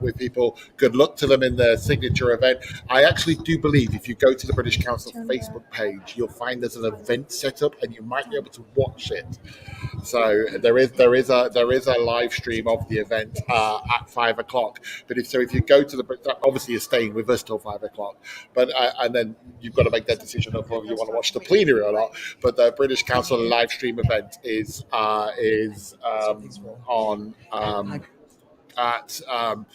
with people. Good luck to them in their signature event. I actually do believe if you go to the British Council Facebook page, you'll find there's an event set up, and you might be able to watch it. So there is a live stream of the event at 5 o'clock. But if you go to obviously you're staying with us till 5 o'clock, but and then you've got to make that decision of whether you want to watch the plenary or not. But the British Council live stream event is on at 5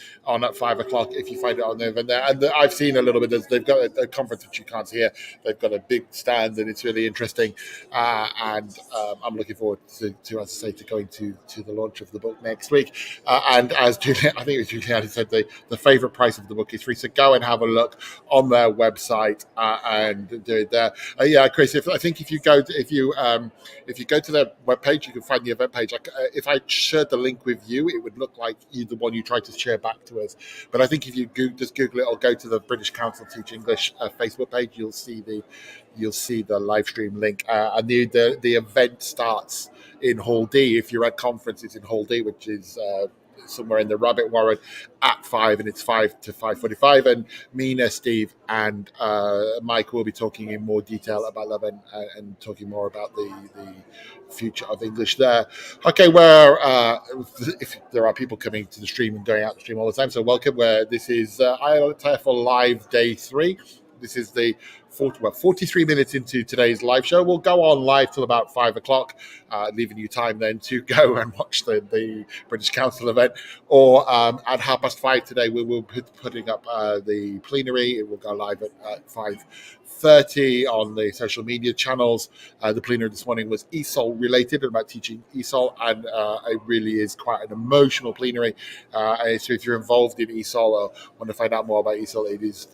o'clock if you find it on the event there. And I've seen a little bit. They've got a conference which you can't see here. They've got a big stand and it's really interesting. And I'm looking forward to as I say, to going to the launch of the book next week. And as Julian, I think it was Julian said, the favourite price of the book is free. So go and have a look on their website and do it there. Yeah, Chris. If you go to their webpage, you can find the event page. If I shared the link with you, it would look like the one you tried to share back to us. But I think if you just Google it or go to the British Council Teach English Facebook page, you'll see the live stream link. And the event starts in Hall D. If you're at conference, it's in Hall D, which is somewhere in the Rabbit Warren at 5, and it's 5 to 5:45. And Mina, Steve, and Mike will be talking in more detail about that and talking more about the future of English there. Okay, if there are people coming to the stream and going out the stream all the time, so welcome. This is IATEFL Live Day 3. This is the 43 minutes into today's live show. We'll go on live till about 5 o'clock, leaving you time then to go and watch the British Council event. Or at 5:30 today, we will be putting up the plenary. It will go live at 5:30 on the social media channels. The plenary this morning was ESOL related, about teaching ESOL, and it really is quite an emotional plenary. So if you're involved in ESOL or want to find out more about ESOL, it is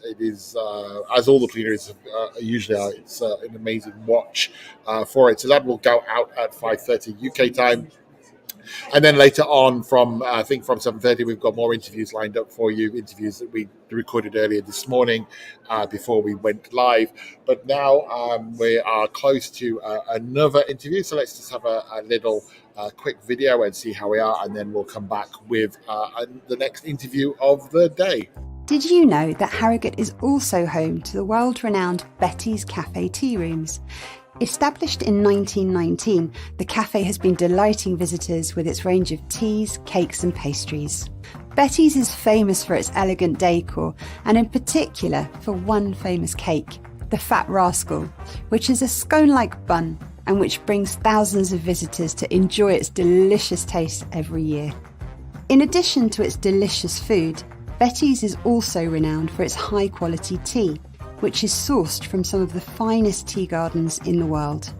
as all the plenaries usually are, it's an amazing watch for it. So that will go out at 5:30 UK time. And then later on, from 7:30, we've got more interviews lined up for you, interviews that we recorded earlier this morning before we went live. But now we are close to another interview, so let's just have a little quick video and see how we are, and then we'll come back with the next interview of the day. Did you know that Harrogate is also home to the world-renowned Betty's Cafe Tea Rooms? Established in 1919, the cafe has been delighting visitors with its range of teas, cakes and pastries. Betty's is famous for its elegant decor, and in particular for one famous cake, the Fat Rascal, which is a scone-like bun and which brings thousands of visitors to enjoy its delicious taste every year. In addition to its delicious food, Betty's is also renowned for its high-quality tea, which is sourced from some of the finest tea gardens in the world.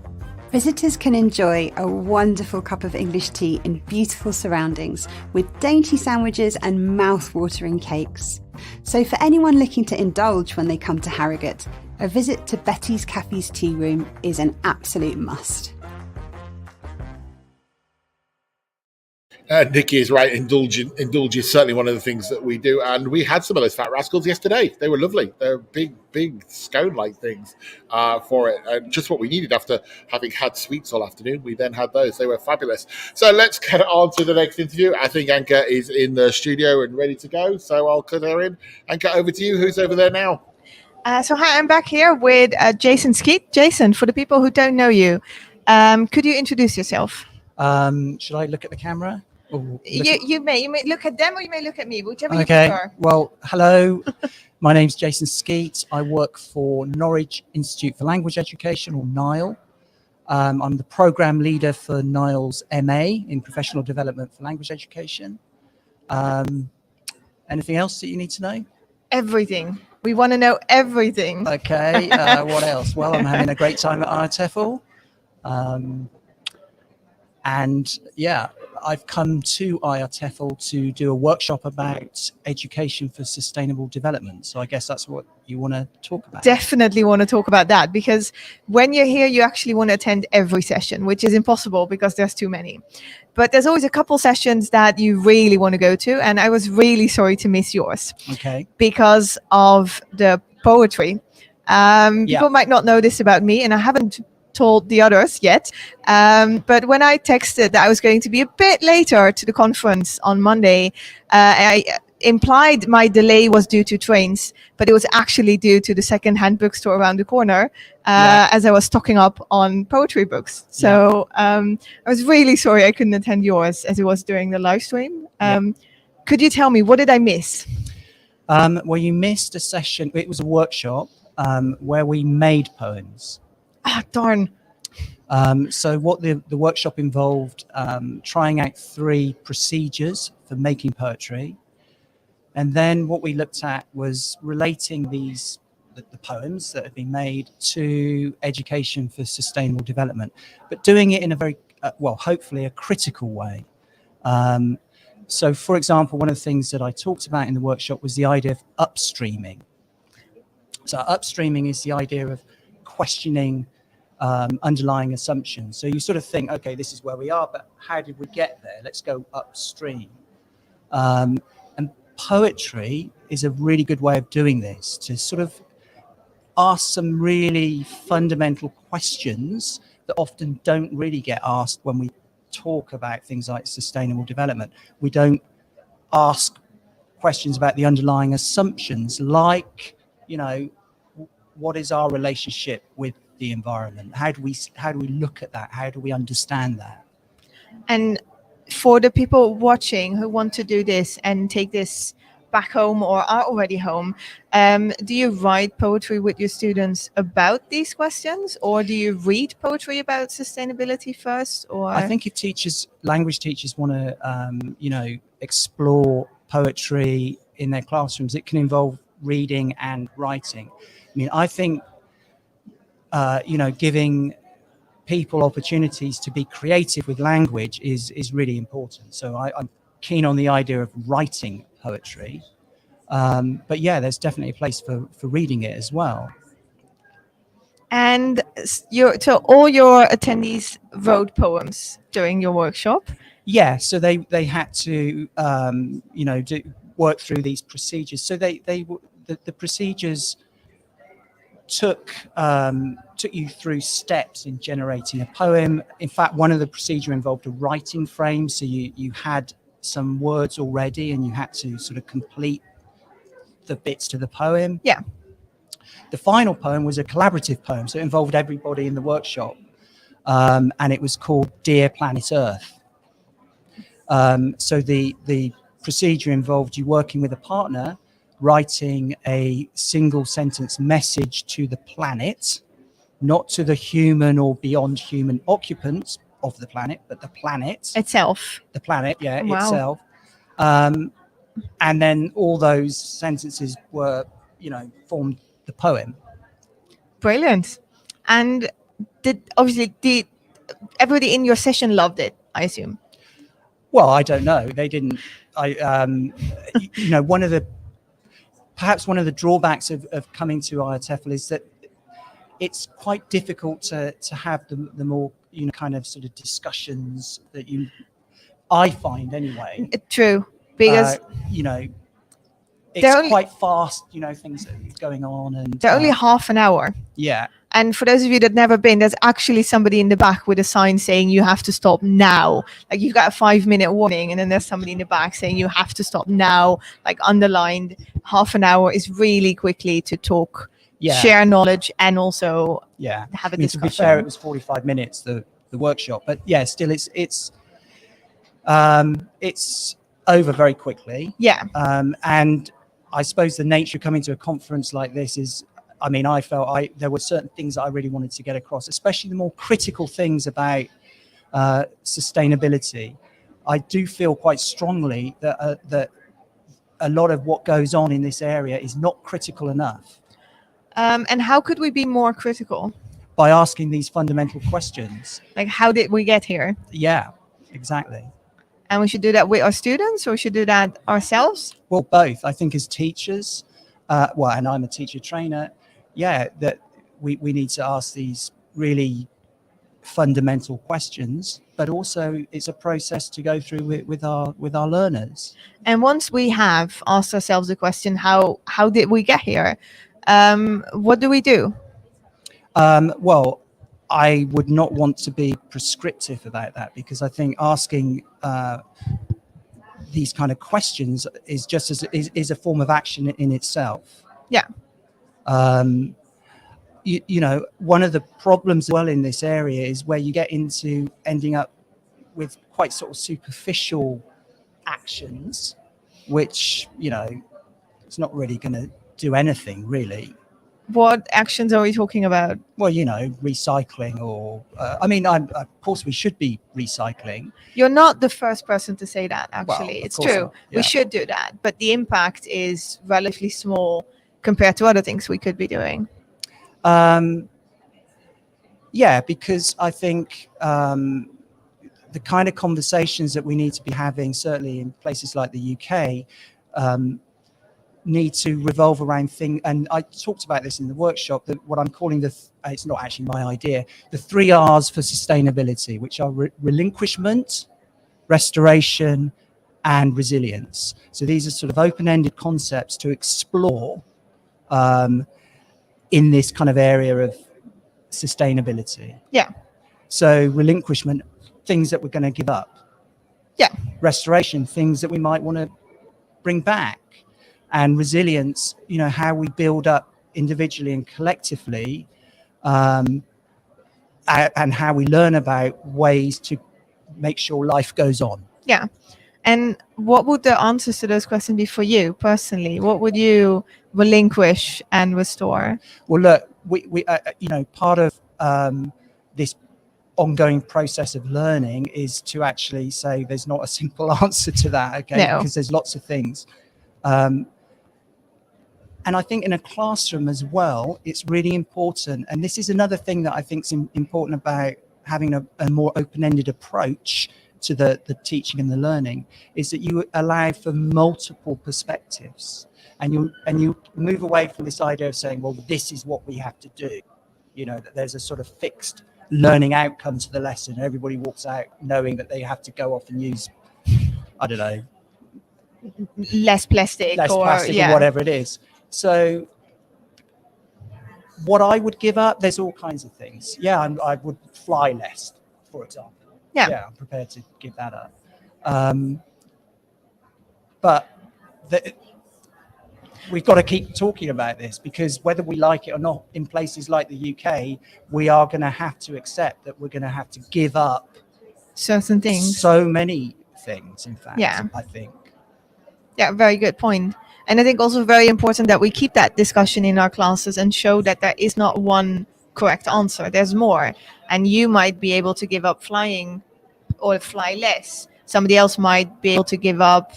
Visitors can enjoy a wonderful cup of English tea in beautiful surroundings with dainty sandwiches and mouth-watering cakes. So for anyone looking to indulge when they come to Harrogate, a visit to Betty's Cafe's Tea Room is an absolute must. Nikki is right. Indulge is certainly one of the things that we do, and we had some of those Fat Rascals yesterday. They were lovely. They're big scone-like things for it, and just what we needed after having had sweets all afternoon. We then had those. They were fabulous. So let's get on to the next interview. I think Anka is in the studio and ready to go, so I'll cut her in. Anka, over to you. Who's over there now? So hi, I'm back here with Jason Skeet. Jason, for the people who don't know you, could you introduce yourself? Should I look at the camera? You may look at them or you may look at me, whichever you Okay. prefer. Well, hello. My name's Jason Skeet. I work for Norwich Institute for Language Education, or NILE. I'm the program leader for NILE's MA in Professional Development for Language Education. Anything else that you need to know? Everything. We want to know everything. Okay. What else? Well, I'm having a great time at IATEFL. And yeah, I've come to IATEFL to do a workshop about education for sustainable development. So I guess that's what you want to talk about. Definitely want to talk about that, because when you're here, you actually want to attend every session, which is impossible because there's too many. But there's always a couple sessions that you really want to go to. And I was really sorry to miss yours. Okay. Because of the poetry. People might not know this about me, and I haven't told the others yet. But when I texted that I was going to be a bit later to the conference on Monday, I implied my delay was due to trains, but it was actually due to the second-hand bookstore around the corner, as I was stocking up on poetry books. So I was really sorry I couldn't attend yours as it was during the live stream. Could you tell me, what did I miss? Well, you missed a session. It was a workshop where we made poems. Ah, darn. So what the workshop involved, trying out 3 procedures for making poetry. And then what we looked at was relating the poems that have been made to education for sustainable development, but doing it in a very, hopefully a critical way. So for example, one of the things that I talked about in the workshop was the idea of upstreaming. So upstreaming is the idea of questioning underlying assumptions. So you sort of think, okay, this is where we are, but how did we get there? Let's go upstream. And poetry is a really good way of doing this, to sort of ask some really fundamental questions that often don't really get asked when we talk about things like sustainable development. We don't ask questions about the underlying assumptions, like, what is our relationship with the environment? How do we look at that? How do we understand that? And for the people watching who want to do this and take this back home or are already home, do you write poetry with your students about these questions, or do you read poetry about sustainability first? Or I think if language teachers want to, explore poetry in their classrooms, it can involve reading and writing. I mean, I think, giving people opportunities to be creative with language is really important. So I'm keen on the idea of writing poetry. But yeah, there's definitely a place for reading it as well. And so all your attendees wrote poems during your workshop? Yeah, so they had to, work through these procedures. So the procedures took you through steps in generating a poem. In fact, one of the procedure involved a writing frame. So you had some words already and you had to sort of complete the bits to the poem. Yeah. The final poem was a collaborative poem. So it involved everybody in the workshop. And it was called Dear Planet Earth. So the procedure involved you working with a partner, writing a single sentence message to the planet, not to the human or beyond human occupants of the planet, but the planet itself. The planet, yeah, Wow. itself. And then all those sentences were, formed the poem. Brilliant. And did everybody in your session loved it, I assume? Well, I don't know. They didn't. Perhaps one of the drawbacks of coming to IATEFL is that it's quite difficult to have the more kind of sort of discussions that I find anyway. True, because it's quite fast. Things that are going on, and they're only half an hour. Yeah. And for those of you that never been, there's actually somebody in the back with a sign saying you have to stop now. Like you've got a 5-minute warning, and then there's somebody in the back saying you have to stop now. Like underlined, half an hour is really quickly to talk, share knowledge, and also have a discussion. To be fair, it was 45 minutes the workshop, but yeah, still it's over very quickly. Yeah. And I suppose the nature of coming to a conference like this is, I felt there were certain things that I really wanted to get across, especially the more critical things about sustainability. I do feel quite strongly that a lot of what goes on in this area is not critical enough. And how could we be more critical? By asking these fundamental questions. Like, how did we get here? Yeah, exactly. And we should do that with our students, or we should do that ourselves? Well, both. I think as teachers, and I'm a teacher trainer, that we need to ask these really fundamental questions, but also it's a process to go through with our learners. And once we have asked ourselves the question, how did we get here? What do we do? Well, I would not want to be prescriptive about that, because I think asking these kind of questions is just is a form of action in itself. Yeah. One of the problems as well in this area is where you get into ending up with quite sort of superficial actions, which, it's not really going to do anything really. What actions are we talking about? Well, recycling or, of course we should be recycling. You're not the first person to say that, actually. Well, it's true. not, yeah. We should do that, but the impact is relatively small compared to other things we could be doing. Because I think the kind of conversations that we need to be having, certainly in places like the UK, need to revolve around things, and I talked about this in the workshop, that what I'm calling it's not actually my idea, the 3 R's for sustainability, which are relinquishment, restoration, and resilience. So these are sort of open-ended concepts to explore in this kind of area of sustainability. Yeah. So relinquishment, things that we're going to give up. Yeah. Restoration, things that we might want to bring back. And resilience, how we build up individually and collectively, and how we learn about ways to make sure life goes on. Yeah. And what would the answers to those questions be for you personally? What would you relinquish and restore? Well, look, we part of this ongoing process of learning is to actually say there's not a simple answer to that, okay? No. Because there's lots of things. And I think in a classroom as well, it's really important. And this is another thing that I think is important about having a more open-ended approach to the teaching and the learning, is that you allow for multiple perspectives. And you move away from this idea of saying, well, this is what we have to do. That there's a sort of fixed learning outcome to the lesson. Everybody walks out knowing that they have to go off and use, I don't know, less plastic or whatever it is. So what I would give up, there's all kinds of things. Yeah, I would fly less, for example. Yeah, I'm prepared to give that up. But we've got to keep talking about this, because whether we like it or not, in places like the UK, we are going to have to accept that we're going to have to give up certain things. So many things, in fact, yeah. I think. Yeah, very good point. And I think also very important that we keep that discussion in our classes and show that there is not one correct answer. There's more. And you might be able to give up flying or fly less. Somebody else might be able to give up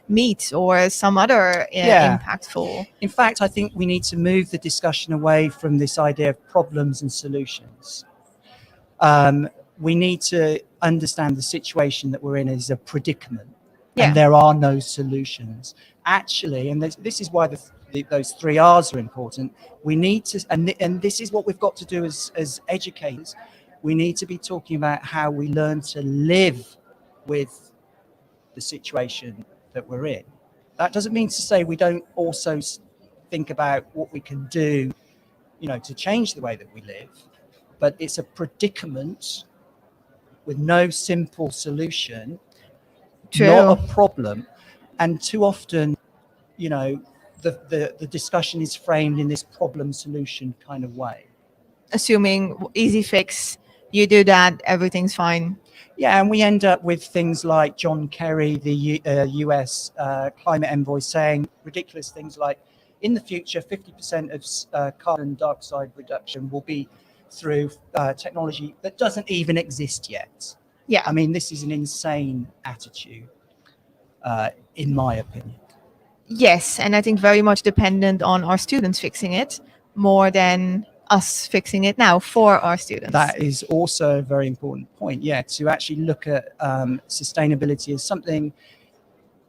meat or some other impactful. In fact, I think we need to move the discussion away from this idea of problems and solutions. We need to understand the situation that we're in is a predicament, and there are no solutions. Actually, and this is why those 3 R's are important. We need to, and this is what we've got to do as educators. We need to be talking about how we learn to live with the situation that we're in. That doesn't mean to say we don't also think about what we can do, to change the way that we live, but it's a predicament with no simple solution, not a problem. And too often, the discussion is framed in this problem solution kind of way. Assuming easy fix, you do that, everything's fine. Yeah, and we end up with things like John Kerry, the US climate envoy, saying ridiculous things like, in the future, 50% of carbon dioxide reduction will be through technology that doesn't even exist yet. Yeah. I mean, this is an insane attitude, in my opinion. Yes, and I think very much dependent on our students fixing it more than us fixing it now for our students. That is also a very important point, to actually look at sustainability as something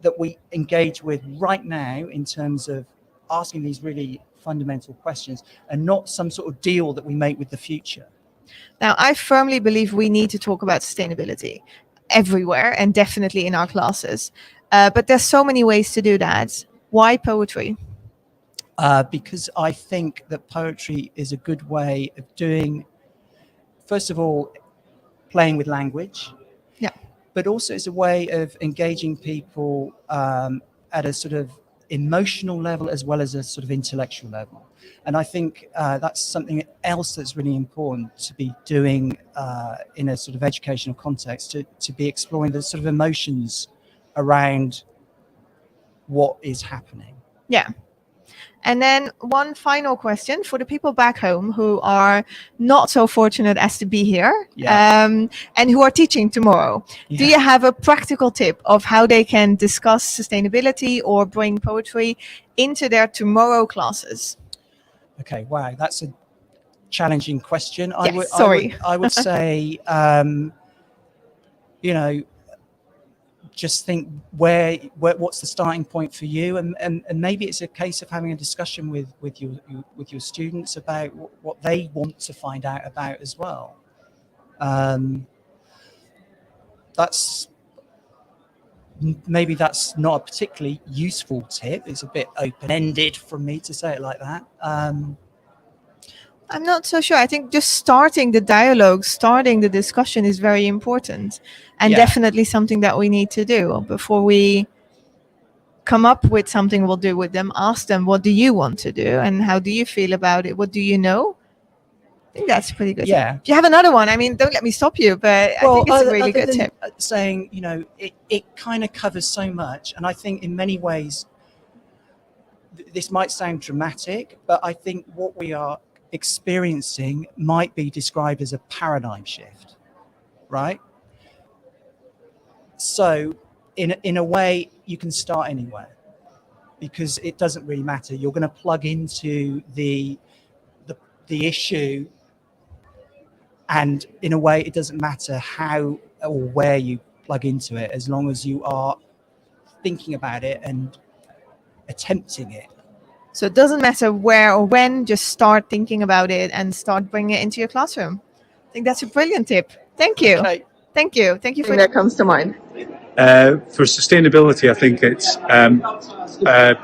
that we engage with right now in terms of asking these really fundamental questions and not some sort of deal that we make with the future. Now, I firmly believe we need to talk about sustainability everywhere and definitely in our classes. But there's so many ways to do that. Why poetry? Because I think that poetry is a good way of doing, first of all, playing with language. Yeah. But also it's a way of engaging people at a sort of emotional level as well as a sort of intellectual level. And I think that's something else that's really important to be doing in a sort of educational context, to be exploring the sort of emotions around what is happening. Yeah. And then one final question for the people back home who are not so fortunate as to be here, and who are teaching tomorrow. Yeah. Do you have a practical tip of how they can discuss sustainability or bring poetry into their tomorrow classes? Okay, wow, that's a challenging question. Yes, I would say, just think what's the starting point for you, and maybe it's a case of having a discussion with your students about what they want to find out about as well. Maybe that's not a particularly useful tip. It's a bit open-ended from me to say it like that. I'm not so sure. I think just starting the dialogue, starting the discussion is very important, and definitely something that we need to do before we come up with something we'll do with them. Ask them, what do you want to do and how do you feel about it? What do you know? I think that's pretty good. Yeah. If you have another one, I mean, don't let me stop you, but I think it's a really good tip. Saying, it kind of covers so much. And I think in many ways, this might sound dramatic, but I think what we are experiencing might be described as a paradigm shift, right? So in a way, you can start anywhere because it doesn't really matter. You're going to plug into the issue, and in a way, it doesn't matter how or where you plug into it, as long as you are thinking about it and attempting it. So it doesn't matter where or when, just start thinking about it and start bringing it into your classroom. I think that's a brilliant tip. Thank you. Okay. Thank you. Thank you for that comes to mind. For sustainability, I think it's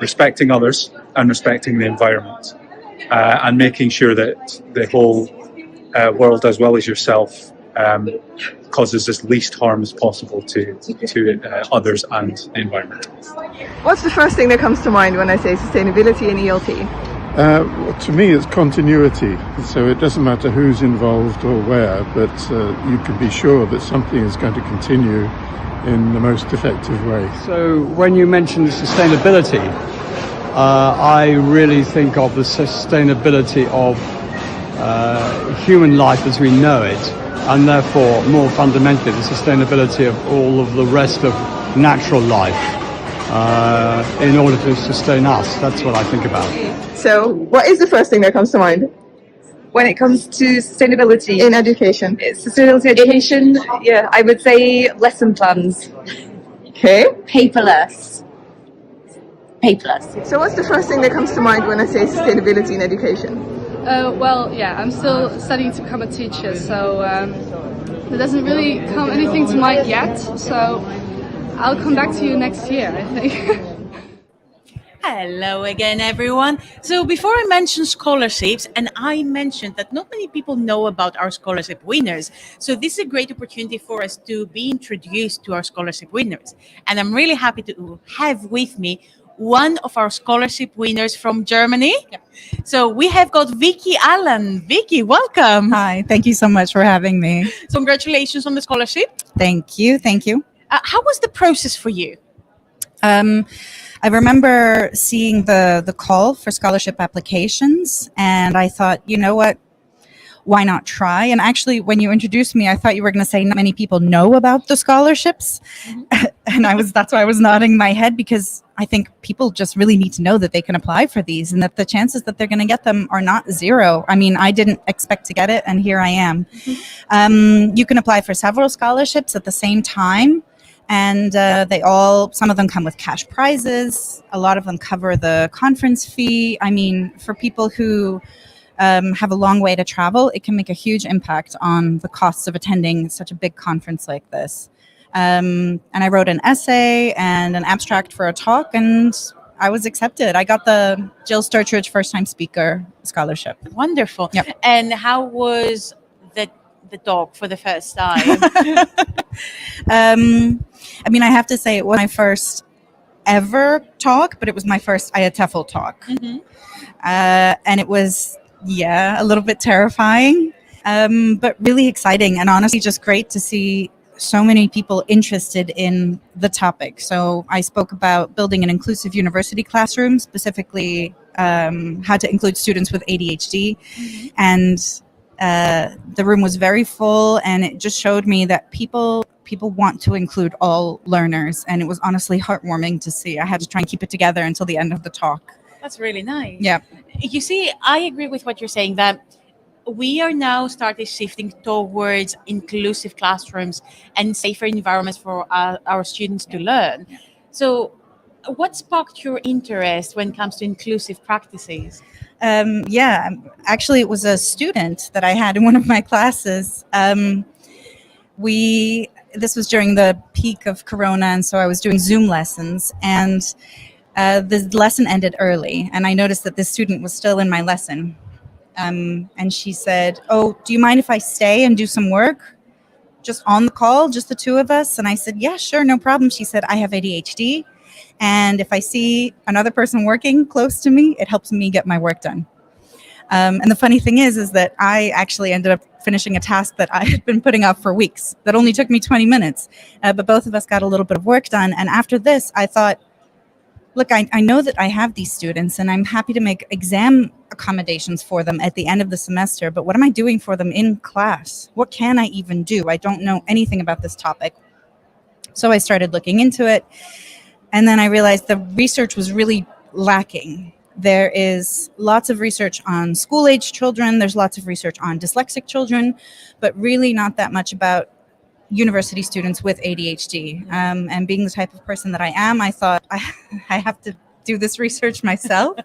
respecting others and respecting the environment, and making sure that the whole world, as well as yourself, causes as least harm as possible to others and the environment. What's the first thing that comes to mind when I say sustainability and ELT? To me, it's continuity. So it doesn't matter who's involved or where, but you can be sure that something is going to continue in the most effective way. So when you mention sustainability, I really think of the sustainability of human life as we know it, and therefore, more fundamentally, the sustainability of all of the rest of natural life in order to sustain us. That's what I think about. So, what is the first thing that comes to mind when it comes to sustainability in education? Sustainability education, yeah, I would say lesson plans. Okay. Paperless. So, what's the first thing that comes to mind when I say sustainability in education? Well, yeah, I'm still studying to become a teacher, so there doesn't really come anything to mind yet. So I'll come back to you next year, I think. Hello again, everyone. So before I mentioned scholarships, and I mentioned that not many people know about our scholarship winners. So this is a great opportunity for us to be introduced to our scholarship winners. And I'm really happy to have with me one of our scholarship winners from Germany. Yep. So we have got Vicky Allen. Vicky, welcome. Hi, thank you so much for having me. So congratulations on the scholarship. Thank you, thank you. How was the process for you? I remember seeing the call for scholarship applications, and I thought, you know what? Why not try? And actually, when you introduced me, I thought you were going to say not many people know about the scholarships. And that's why I was nodding my head, because I think people just really need to know that they can apply for these and that the chances that they're going to get them are not zero. I mean, I didn't expect to get it, and here I am. You can apply for several scholarships at the same time. And some of them come with cash prizes. A lot of them cover the conference fee. I mean, for people who have a long way to travel, it can make a huge impact on the costs of attending such a big conference like this. And I wrote an essay and an abstract for a talk, and I was accepted. I got the Jill Sturtridge First Time Speaker Scholarship. Wonderful. Yep. And how was the talk for the first time? I mean, I have to say it was my first ever talk, but it was my first IATEFL talk. Mm-hmm. And it was, a little bit terrifying, but really exciting, and honestly just great to see so many people interested in the topic. So I spoke about building an inclusive university classroom, specifically how to include students with ADHD. Mm-hmm. And the room was very full, and it just showed me that people want to include all learners, and it was honestly heartwarming to see. I had to try and keep it together until the end of the talk. That's really nice. Yeah. You see, I agree with what you're saying, that we are now starting shifting towards inclusive classrooms and safer environments for our students to learn. So what sparked your interest when it comes to inclusive practices? Actually, it was a student that I had in one of my classes. This was during the peak of Corona, and so I was doing Zoom lessons, and the lesson ended early, and I noticed that this student was still in my lesson. And she said, "Oh, do you mind if I stay and do some work just on the call, just the two of us?" And I said, "Yeah, sure, no problem." She said, "I have ADHD, and if I see another person working close to me, it helps me get my work done." And the funny thing is that I actually ended up finishing a task that I had been putting off for weeks that only took me 20 minutes. But both of us got a little bit of work done. And after this, I thought, look, I know that I have these students, and I'm happy to make exam accommodations for them at the end of the semester. But what am I doing for them in class? What can I even do? I don't know anything about this topic. So I started looking into it. And then I realized the research was really lacking. There is lots of research on school-age children. There's lots of research on dyslexic children, but really not that much about university students with ADHD. And being the type of person that I am, I thought I have to do this research myself.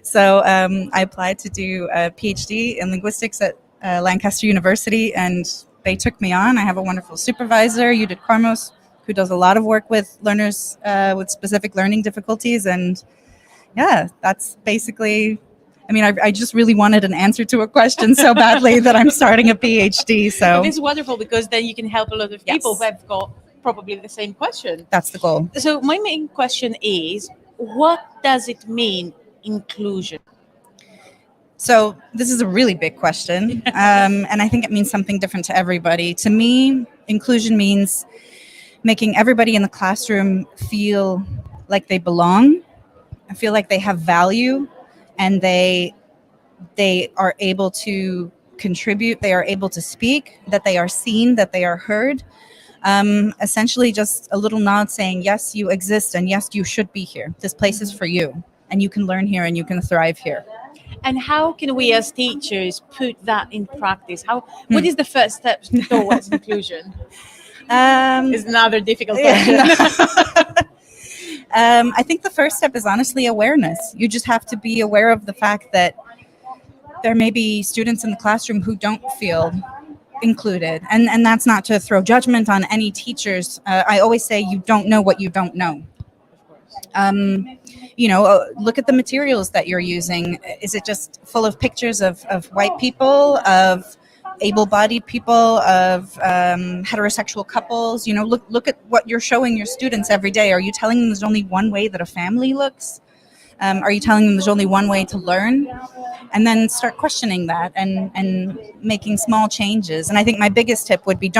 So I applied to do a PhD in linguistics at Lancaster University, and they took me on. I have a wonderful supervisor, Judith Kormos, who does a lot of work with learners with specific learning difficulties. And that's basically, I just really wanted an answer to a question so badly that I'm starting a PhD. So But this is wonderful, because then you can help a lot of people who have got probably the same question. That's the goal. So my main question is, what does it mean, inclusion? So this is a really big question, and I think it means something different to everybody. To me, inclusion means making everybody in the classroom feel like they belong, feel like they have value, and they are able to contribute, they are able to speak, that they are seen, that they are heard. Essentially just a little nod saying, yes, you exist, and yes, you should be here. This place is for you, and you can learn here, and you can thrive here. And how can we as teachers put that in practice? What is the first step towards inclusion? Is another difficult question. I think the first step is honestly awareness. You just have to be aware of the fact that there may be students in the classroom who don't feel included. And that's not to throw judgment on any teachers. I always say you don't know what you don't know. Look at the materials that you're using. Is it just full of pictures of white people, of able-bodied people, of heterosexual couples? Look at what you're showing your students every day. Are you telling them there's only one way that a family looks? Are you telling them there's only one way to learn? And then start questioning that and making small changes. And I think my biggest tip would be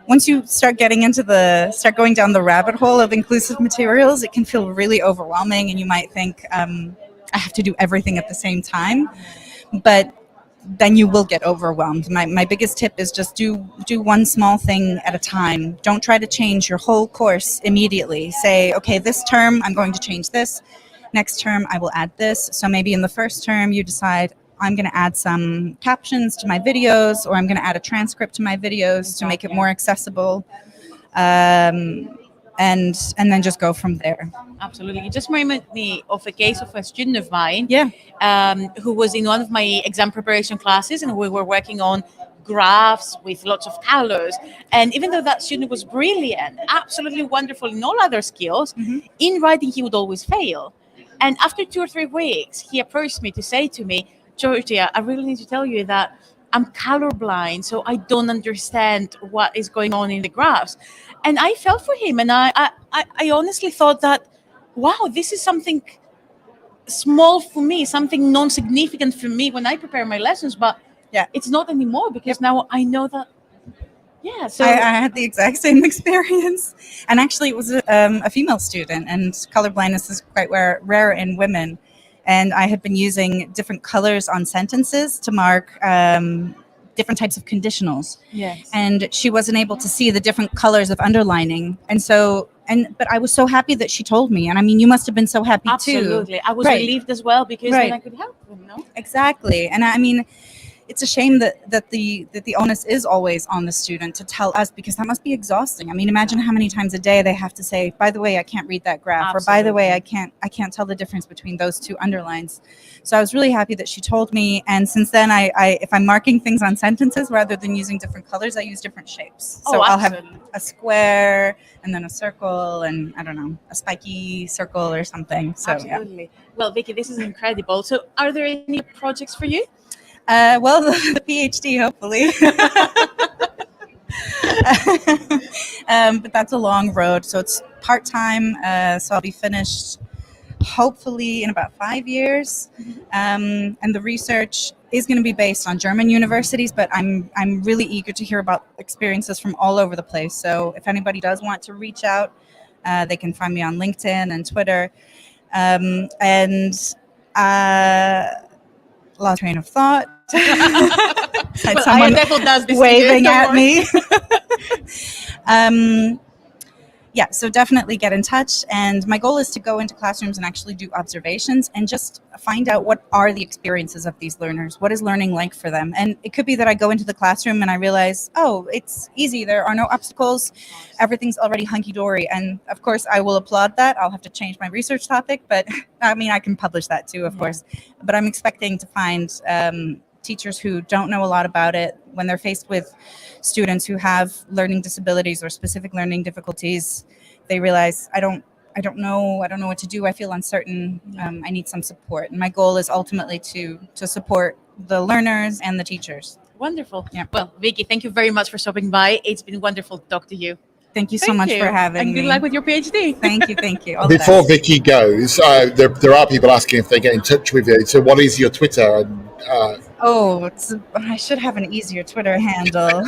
once you start going down the rabbit hole of inclusive materials, it can feel really overwhelming, and you might think, I have to do everything at the same time. But then you will get overwhelmed. My biggest tip is just do one small thing at a time. Don't try to change your whole course immediately. Say, okay, this term I'm going to change this. Next term I will add this. So maybe in the first term you decide, I'm going to add some captions to my videos, or I'm going to add a transcript to my videos to make it more accessible, and then just go from there. Absolutely. You just reminded me of a case of a student of mine who was in one of my exam preparation classes, and we were working on graphs with lots of colors. And even though that student was brilliant, absolutely wonderful in all other skills, in writing he would always fail. And after 2 or 3 weeks, he approached me to say to me, Georgia, I really need to tell you that I'm colorblind, so I don't understand what is going on in the graphs. And I felt for him, and I honestly thought that, wow, this is something small for me, something non-significant for me when I prepare my lessons, but it's not anymore, because now I know that. Yeah, so I had the exact same experience, and actually it was a female student, and colorblindness is quite rare in women. And I had been using different colors on sentences to mark different types of conditionals. Yes. And she wasn't able to see the different colors of underlining. But I was so happy that she told me. And I mean, you must have been so happy too. Absolutely. I was relieved as well, because then I could help them, no? Exactly. And I mean, it's a shame that the onus is always on the student to tell us, because that must be exhausting. I mean, imagine how many times a day they have to say, by the way, I can't read that graph, or by the way, I can't tell the difference between those 2 underlines. So I was really happy that she told me. And since then, I if I'm marking things on sentences, rather than using different colors, I use different shapes. So I'll have a square, and then a circle, and I don't know, a spiky circle or something. So absolutely. Yeah. Well, Vicky, this is incredible. So are there any projects for you? Well, the PhD, hopefully. But that's a long road. So it's part-time. So I'll be finished hopefully in about 5 years. And the research is going to be based on German universities, but I'm really eager to hear about experiences from all over the place. So if anybody does want to reach out, they can find me on LinkedIn and Twitter. Lost train of thought. Well, someone IATEFL does this waving at me. So definitely get in touch. And my goal is to go into classrooms and actually do observations and just find out what are the experiences of these learners. What is learning like for them? And it could be that I go into the classroom and I realize, oh, it's easy. There are no obstacles. Everything's already hunky-dory. And of course, I will applaud that. I'll have to change my research topic, but I mean, I can publish that too, of course. But I'm expecting to find teachers who don't know a lot about it, when they're faced with students who have learning disabilities or specific learning difficulties, they realize, I don't know what to do. I feel uncertain. I need some support. And my goal is ultimately to support the learners and the teachers. Wonderful. Yeah. Well, Vicky, thank you very much for stopping by. It's been wonderful to talk to you. Thank you so much for having me. And good luck with your PhD. Thank you. All Before Vicky goes, there are people asking if they get in touch with you. So what is your Twitter? I should have an easier Twitter handle.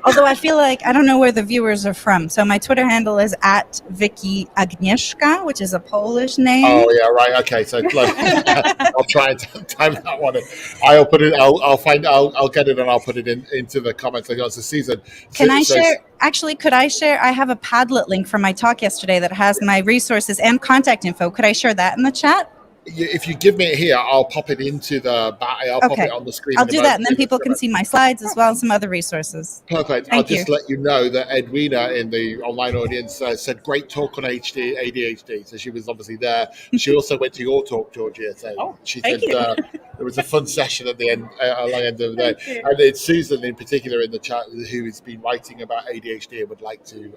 Although I feel like I don't know where the viewers are from. So my Twitter handle is at Vicky Agnieszka, which is a Polish name. Oh yeah, right. Okay, so I'll try and time that one in. I'll put it. I'll get it and I'll put it into the comments. Like, it's a season. Can I share? Actually, could I share? I have a Padlet link from my talk yesterday that has my resources and contact info. Could I share that in the chat? If you give me it here, I'll pop it into the. I'll pop it on the screen. I'll do that, and then people can see my slides as well as some other resources. Perfect. I'll just let you know that Edwina in the online audience said, "Great talk on ADHD." So she was obviously there. She also went to your talk, Georgia. So she said there was a fun session at the end, end of the day. And it's Susan in particular in the chat who has been writing about ADHD and would like to.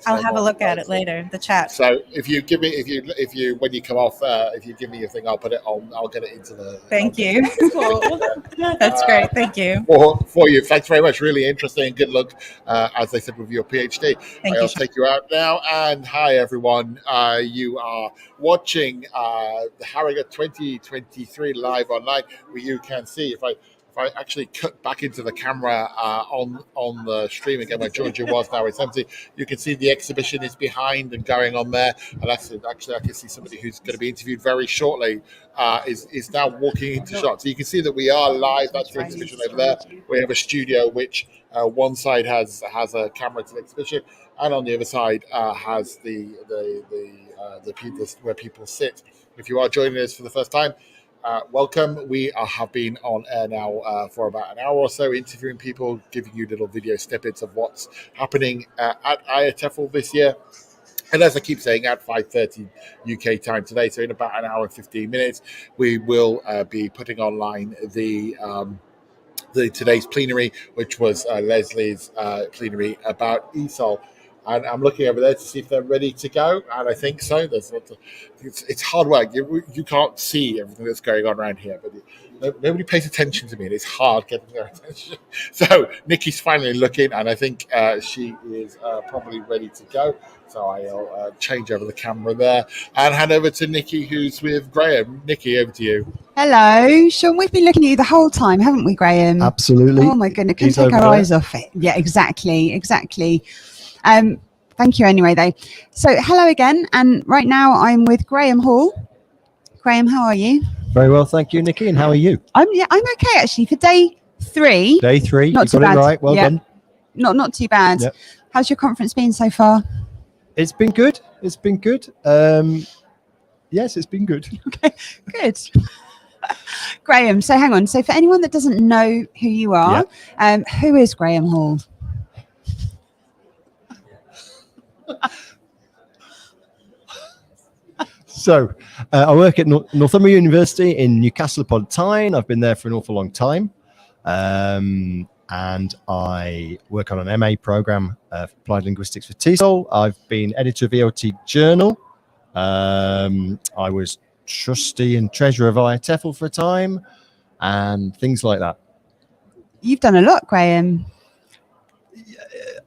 I'll have a look at it later. The chat. So if you give me, if you when you come off, if you give me your thing, I'll put it on. I'll get it into the. Thank you. That's great. Thank you. For you. Thanks very much. Really interesting. Good luck, as I said, with your PhD. I'll take you out now. And hi, everyone. You are watching the Harrogate 2023 live online, where you can see if I actually cut back into the camera on the stream again where Georgia was, now it's empty. You can see the exhibition is behind and going on there. And actually I can see somebody who's going to be interviewed very shortly is now walking into shot. So you can see that we are live. That's the exhibition over there. We have a studio which one side has a camera to the exhibition, and on the other side has the people where people sit. If you are joining us for the first time, welcome. We have been on air now for about an hour or so, interviewing people, giving you little video snippets of what's happening at IATEFL this year. And as I keep saying, at 5:30 UK time today, so in about an hour and 15 minutes, we will be putting online the today's plenary, which was Leslie's plenary about ESOL. And I'm looking over there to see if they're ready to go, and I think so. It's hard work. You can't see everything that's going on around here, but nobody pays attention to me, and it's hard getting their attention. So Nikki's finally looking, and I think she is probably ready to go. So I'll change over the camera there and hand over to Nikki, who's with Graham. Nikki, over to you. Hello, Sean. We've been looking at you the whole time, haven't we, Graham? Absolutely. Oh my goodness, couldn't take our eyes off it. Yeah, exactly. Thank you anyway, though. So hello again, and right now I'm with Graham Hall. Graham, how are you? Very well, thank you, Nikki. And how are you? I'm okay actually for day 3. Day 3, not you too got bad. it right. Well done. Not too bad. Yep. How's your conference been so far? It's been good. It's been good. Yes, it's been good. Okay, good. Graham, so hang on. So for anyone that doesn't know who you are, who is Graham Hall? So I work at Northumberland University in Newcastle upon Tyne. I've been there for an awful long time. And I work on an MA program for applied linguistics for TESOL. I've been editor of EOT Journal. I was trustee and treasurer of IATEFL for a time, and things like that. You've done a lot, Graham.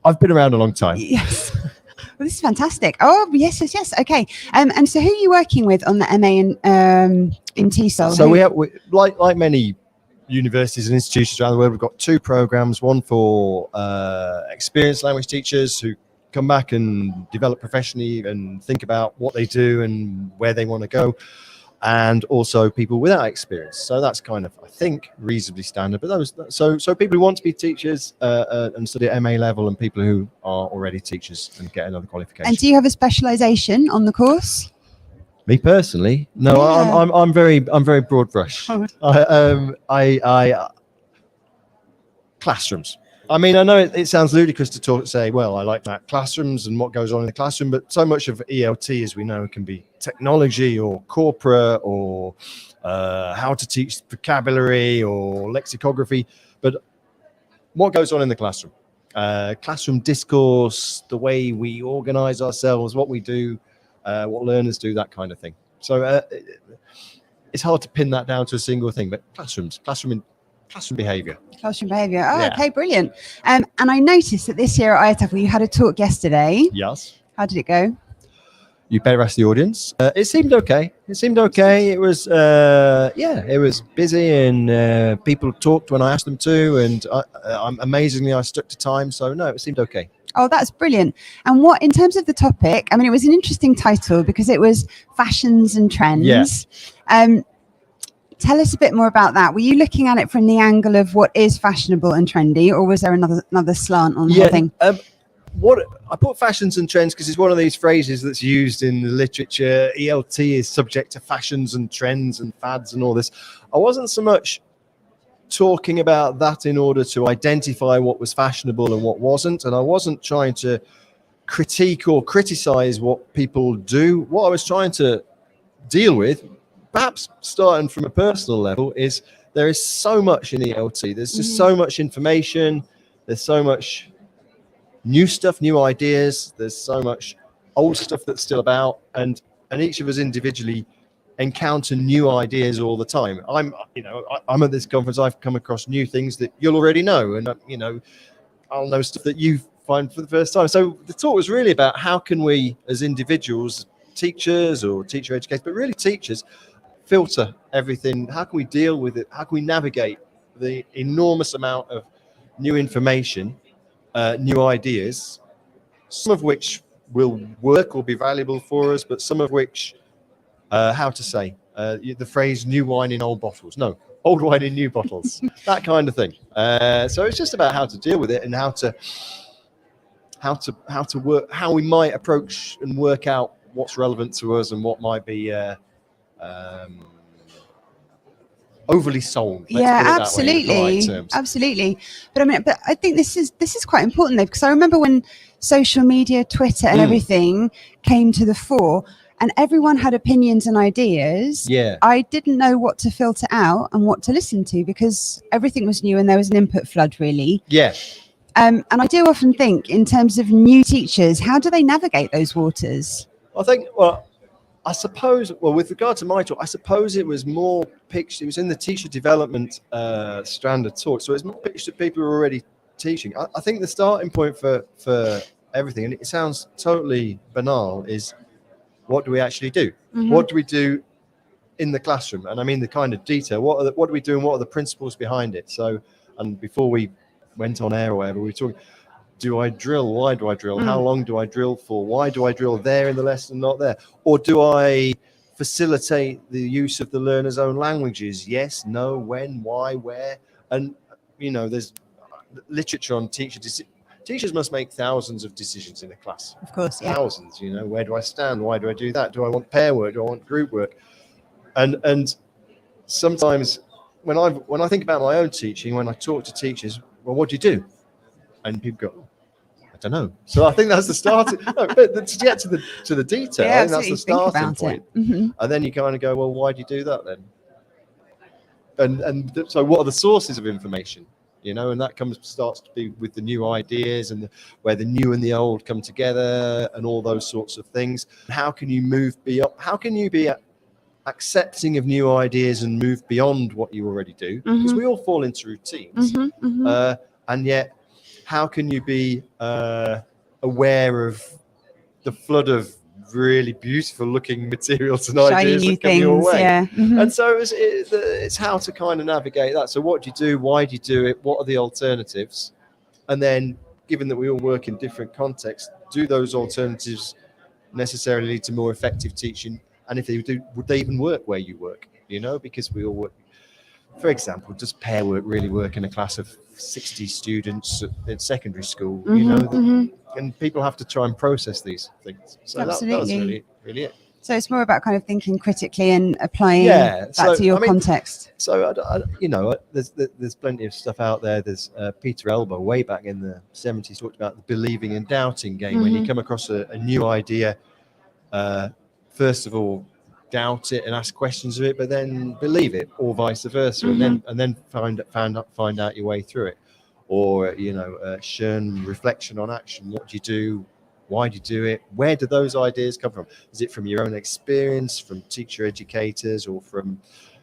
I've been around a long time. Yes. Well, this is fantastic. Oh, yes. Okay. And so who are you working with on the MA in TESOL? So we have, like many universities and institutions around the world, we've got 2 programs, one for experienced language teachers who come back and develop professionally and think about what they do and where they want to go, and also people without experience. So that's kind of, I think, reasonably standard. But so people who want to be teachers and study at MA level, and people who are already teachers and get another qualification. And do you have a specialisation on the course? Me personally, no. Yeah. I'm very broad brush. I classrooms. I mean, I know it sounds ludicrous to say, well, I like that classrooms and what goes on in the classroom, but so much of ELT, as we know, can be technology or corporate or how to teach vocabulary or lexicography. But what goes on in the classroom? Classroom discourse, the way we organize ourselves, what we do, what learners do, that kind of thing. So it's hard to pin that down to a single thing, but classroom behaviour. Classroom behaviour. Oh, yeah. Okay, brilliant. And I noticed that this year at IATEFL you had a talk yesterday. Yes. How did it go? You better ask the audience. It seemed okay. It was, it was busy, and people talked when I asked them to, and amazingly, I stuck to time. So no, it seemed okay. Oh, that's brilliant. And what, in terms of the topic, I mean, it was an interesting title because it was fashions and trends. Yeah. Tell us a bit more about that. Were you looking at it from the angle of what is fashionable and trendy, or was there another slant on the whole thing? What I put fashions and trends because it's one of these phrases that's used in the literature. ELT is subject to fashions and trends and fads and all this. I wasn't so much talking about that in order to identify what was fashionable and what wasn't, and I wasn't trying to critique or criticize what people do. What I was trying to deal with, perhaps starting from a personal level, is there is so much in ELT. There's just so much information. There's so much new stuff, new ideas. There's so much old stuff that's still about, and each of us individually encounter new ideas all the time. I'm at this conference. I've come across new things that you'll already know, and I'll know stuff that you find for the first time. So the talk was really about how can we, as individuals, teachers or teacher educators, but really teachers, filter everything. How can we deal with it? How can we navigate the enormous amount of new information, new ideas, some of which will work or be valuable for us, but some of which, the phrase "new wine in old bottles"? No, old wine in new bottles. That kind of thing. So it's just about how to deal with it and how to work, how we might approach and work out what's relevant to us and what might be overly sold. Absolutely. But I think this is quite important though, because I remember when social media, Twitter, and everything came to the fore, and everyone had opinions and ideas. Yeah. I didn't know what to filter out and what to listen to because everything was new and there was an input flood, really. Yeah. And I do often think, in terms of new teachers, how do they navigate those waters? I think, I suppose, with regard to my talk, I suppose it was more pitched, it was in the teacher development strand of talk, so it's more pitched at people who are already teaching. I think the starting point for everything, and it sounds totally banal, is what do we actually do? What do we do in the classroom? And I mean the kind of detail. What do we do and what are the principles behind it? So, and before we went on air or whatever, we were talking, do I drill? Why do I drill? How long do I drill for? Why do I drill there in the lesson, not there? Or do I facilitate the use of the learner's own languages? Yes, no, when, why, where? And, there's literature on teachers must make thousands of decisions in a class. Of course, yeah. Thousands, where do I stand? Why do I do that? Do I want pair work? Do I want group work? And sometimes when I think about my own teaching, when I talk to teachers, well, what do you do? And people go, I don't know. So I think that's the starting. But to get to the detail, I think that's the starting point. And then you kind of go, well, why do you do that then? And so what are the sources of information? And that starts to be with the new ideas and where the new and the old come together and all those sorts of things. How can you move beyond? How can you be accepting of new ideas and move beyond what you already do? Because we all fall into routines, and yet, how can you be aware of the flood of really beautiful looking materials and ideas that come your way? And so it's how to kind of navigate that. So what do you do? Why do you do it? What are the alternatives? And then, given that we all work in different contexts, do those alternatives necessarily lead to more effective teaching? And if they do, would they even work where you work? Because we all work. For example, does pair work really work in a class of 60 students at secondary school? And people have to try and process these things. So that was really it. So it's more about kind of thinking critically and applying that to your context. So there's plenty of stuff out there. There's Peter Elbow way back in the 70s talked about the believing and doubting game. When you come across a new idea, first of all, doubt it and ask questions of it, but then believe it, or vice versa, and then find out your way through it. Or Schoen reflection on action. What do you do? Why do you do it? Where do those ideas come from? Is it from your own experience, from teacher educators, or from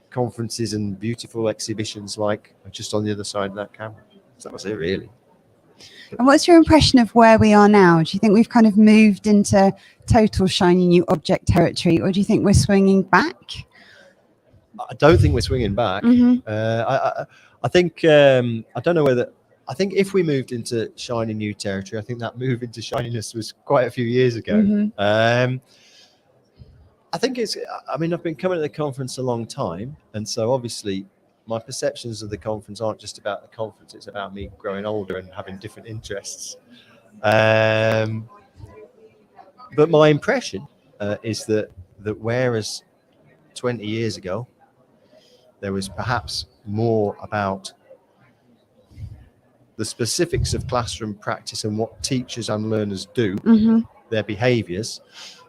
conferences and beautiful exhibitions like just on the other side of that camera? So that was it, really. And what's your impression of where we are now? Do you think we've kind of moved into total shiny new object territory, or do you think we're swinging back? I don't think we're swinging back. I think I don't know whether. I think if we moved into shiny new territory, I think that move into shininess was quite a few years ago. I think it's. I mean, I've been coming to the conference a long time, and so obviously my perceptions of the conference aren't just about the conference. It's about me growing older and having different interests. But my impression is that whereas 20 years ago there was perhaps more about the specifics of classroom practice and what teachers and learners do, their behaviours,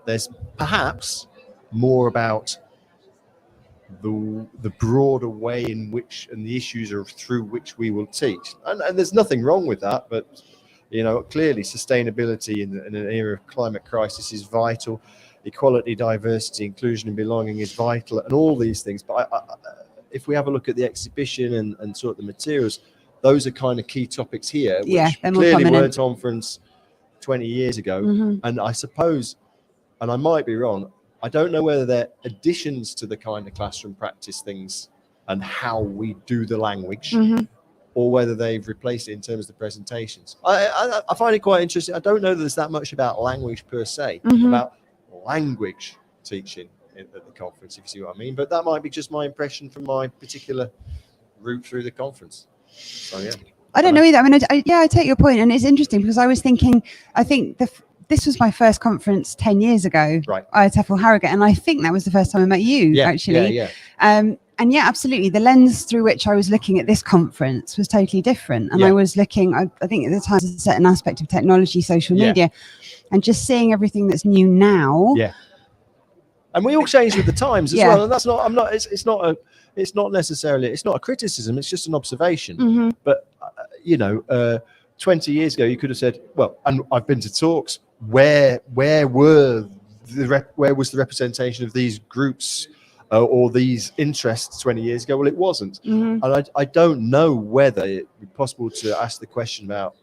there's perhaps more about the broader way in which and the issues are through which we will teach. And there's nothing wrong with that, but clearly sustainability in an era of climate crisis is vital. Equality, diversity, inclusion and belonging is vital, and all these things. But if we have a look at the exhibition and sort of the materials, those are kind of key topics here, which clearly weren't on conference 20 years ago. And I suppose, and I might be wrong, I don't know whether they're additions to the kind of classroom practice things and how we do the language, or whether they've replaced it in terms of the presentations. I find it quite interesting. I don't know that there's that much about language per se, about language teaching at the conference, if you see what I mean. But that might be just my impression from my particular route through the conference. So, yeah. I don't know either. I mean, I take your point, and it's interesting because I was thinking, I think this was my first conference 10 years ago, right? IATEFL Harrogate, and I think that was the first time I met you, actually. And yeah, absolutely. The lens through which I was looking at this conference was totally different. And I was looking, I think at the time, a certain aspect of technology, social media, and just seeing everything that's new now. Yeah. And we all change with the times as well. And that's not, it's not necessarily, it's not a criticism, it's just an observation. But, 20 years ago, you could have said, well, and I've been to talks, where was the representation of these groups or these interests 20 years ago? Well, it wasn't. And I don't know whether it would be possible to ask the question about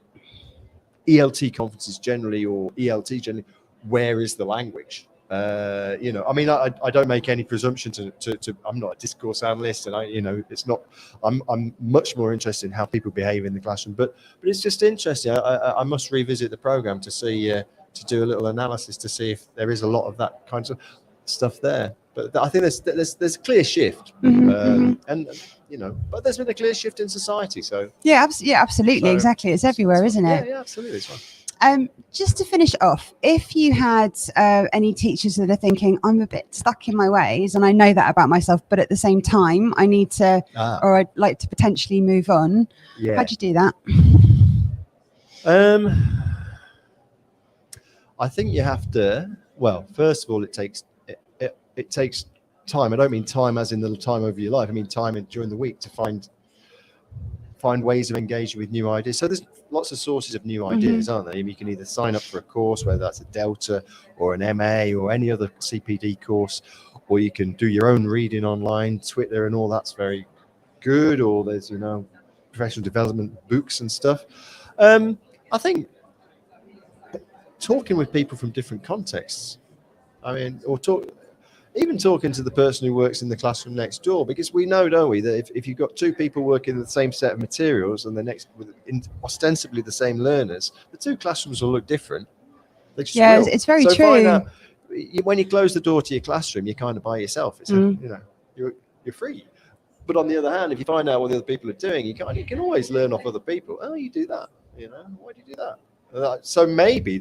ELT conferences generally or ELT generally, where is the language? I mean, I don't make any presumption to I'm not a discourse analyst, and it's not. I'm much more interested in how people behave in the classroom. But it's just interesting. I must revisit the program to see to do a little analysis to see if there is a lot of that kind of stuff there. But I think there's a clear shift, and but there's been a clear shift in society. So absolutely, exactly. It's everywhere, isn't it? Yeah, absolutely. It's fine. Just to finish off, if you had any teachers that are thinking, I'm a bit stuck in my ways, and I know that about myself, but at the same time, I need to, or I'd like to potentially move on. How'd you do that? I think you have to. Well, first of all, it takes time. I don't mean time as in the time of your life. I mean time during the week to find ways of engaging with new ideas. So there's lots of sources of new ideas, aren't there? You can either sign up for a course, whether that's a Delta or an MA or any other CPD course, or you can do your own reading online, Twitter and all that's very good, or there's, professional development books and stuff. I think talking with people from different contexts, even talking to the person who works in the classroom next door, because we know, don't we, that if you've got two people working in the same set of materials and with ostensibly the same learners, the two classrooms will look different. They just will. It's very true. When you close the door to your classroom, you're kind of by yourself. It's you're free. But on the other hand, if you find out what the other people are doing, you can always learn off other people. Oh, you do that. Why do you do that? So maybe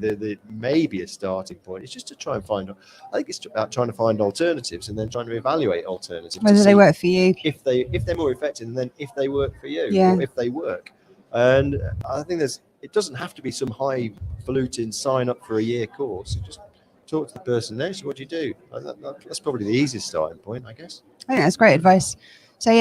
maybe a starting point is just to try and find. I think it's about trying to find alternatives and then trying to evaluate alternatives. Whether they work for you, if they're more effective, and then if they work for you, or if they work. And I think it doesn't have to be some highfalutin sign up for a year course. You just talk to the person there. So what do you do? That's probably the easiest starting point, I guess. I think that's great advice. So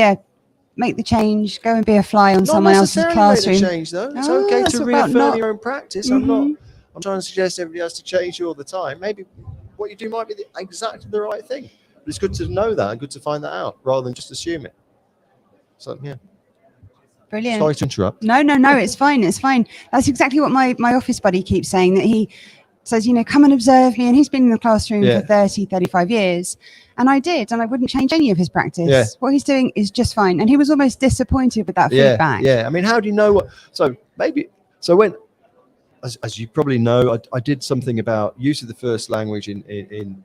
make the change, go and be a fly on someone else's classroom. Not necessarily change, though. It's okay to reaffirm your own practice. I'm trying to suggest everybody has to change you all the time. Maybe what you do might be exactly the right thing. But it's good to know that and good to find that out rather than just assume it. So, yeah. Brilliant. Sorry to interrupt. No, it's fine. It's fine. That's exactly what my office buddy keeps saying, that he says, come and observe me. And he's been in the classroom Yeah. for 30, 35 years. And I did, and I wouldn't change any of his practice. Yeah. What he's doing is just fine. And he was almost disappointed with that feedback. Yeah. I mean, how do you know what? So when, as you probably know, I did something about use of the first language in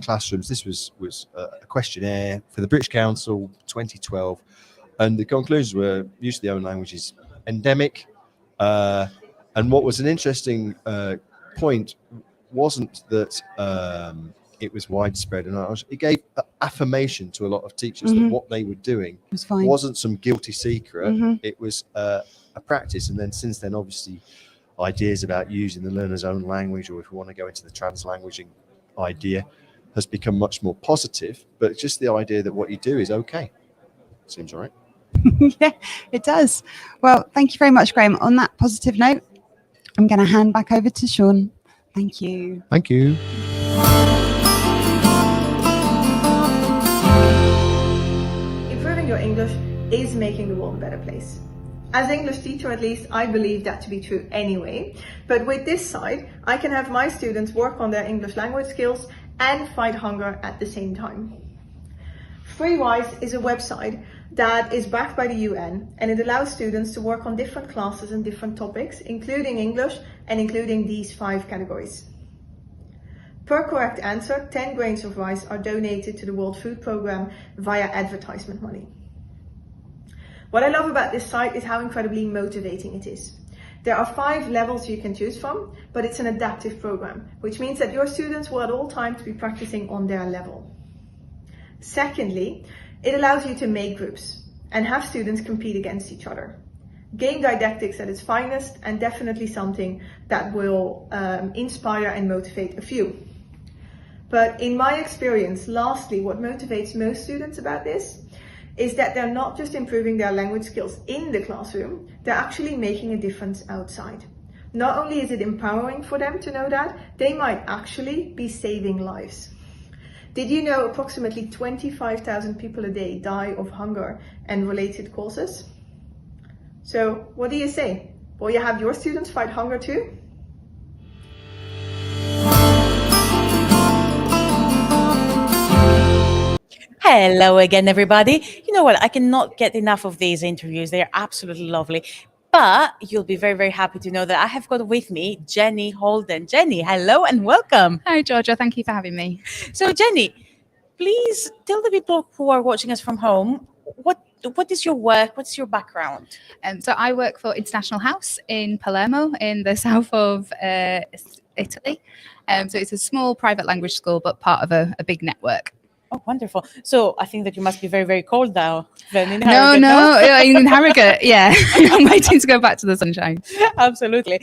classrooms. This was a questionnaire for the British Council 2012, and the conclusions were use of the own language is endemic. And what was an interesting point wasn't that it was widespread, and it gave affirmation to a lot of teachers that what they were doing wasn't some guilty secret. It was a practice. And then since then, obviously, ideas about using the learner's own language, or if we want to go into the translanguaging idea, has become much more positive. But just the idea that what you do is okay seems all right. Yeah, it does. Well, thank you very much, Graham. On that positive note, I'm going to hand back over to Sean. Thank you. Thank you. Improving your English is making the world a better place. As an English teacher, at least, I believe that to be true anyway. But with this side, I can have my students work on their English language skills and fight hunger at the same time. FreeWise is a website that is backed by the UN, and it allows students to work on different classes and different topics, including English and including these 5 categories. Per correct answer, 10 grains of rice are donated to the World Food Programme via advertisement money. What I love about this site is how incredibly motivating it is. There are 5 levels you can choose from, but it's an adaptive program, which means that your students will at all times be practicing on their level. Secondly, it allows you to make groups and have students compete against each other. Game didactics at its finest, and definitely something that will inspire and motivate a few. But in my experience, lastly, what motivates most students about this is that they're not just improving their language skills in the classroom, they're actually making a difference outside. Not only is it empowering for them to know that, they might actually be saving lives. Did you know approximately 25,000 people a day die of hunger and related causes? So what do you say? Will you have your students fight hunger too? Hello again, everybody. You know what? I cannot get enough of these interviews. They're absolutely lovely. But you'll be very, very happy to know that I have got with me Jenny Holden. Jenny, hello and welcome. Hi, Georgia. Thank you for having me. So, Jenny, please tell the people who are watching us from home, what is your work? What's your background? So I work for International House in Palermo in the south of Italy. So it's a small private language school, but part of a big network. Oh, wonderful. So I think that you must be very, very cold now. Then in No, Harrogate, in Harrogate, yeah. I'm waiting to go back to the sunshine. Absolutely.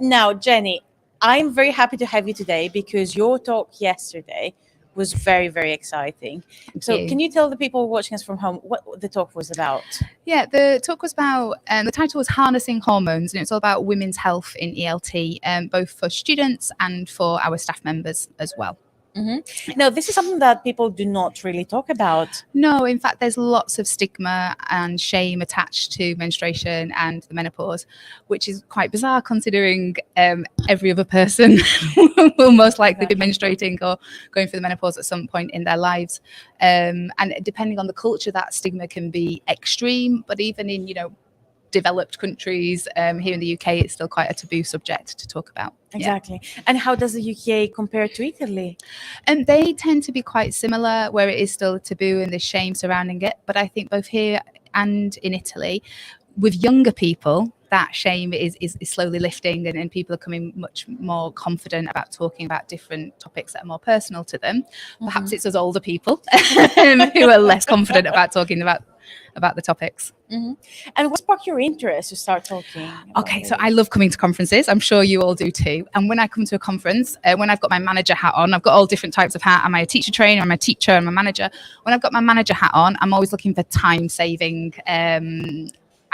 Now, Jenny, I'm very happy to have you today because your talk yesterday was very, very exciting. So can you tell the people watching us from home what the talk was about? Yeah, the talk was about, the title was Harnessing Hormones, and it's all about women's health in ELT, both for students and for our staff members as well. Mm-hmm. Now, this is something that people do not really talk about. No, in fact, there's lots of stigma and shame attached to menstruation and the menopause, which is quite bizarre considering every other person will most likely be menstruating or going through the menopause at some point in their lives. And depending on the culture, that stigma can be extreme, but even in, developed countries, here in the UK, it's still quite a taboo subject to talk about. Exactly. Yeah. And how does the UK compare to Italy? And they tend to be quite similar, where it is still a taboo and there's shame surrounding it. But I think both here and in Italy, with younger people, that shame is slowly lifting, and people are becoming much more confident about talking about different topics that are more personal to them. Perhaps it's us older people who are less confident about talking about the topics. Mm-hmm. And what sparked your interest to start talking? Okay, so I love coming to conferences. I'm sure you all do too. And when I come to a conference, when I've got my manager hat on, I've got all different types of hat. Am I a teacher trainer? Am I a teacher? Am I a manager? When I've got my manager hat on, I'm always looking for time-saving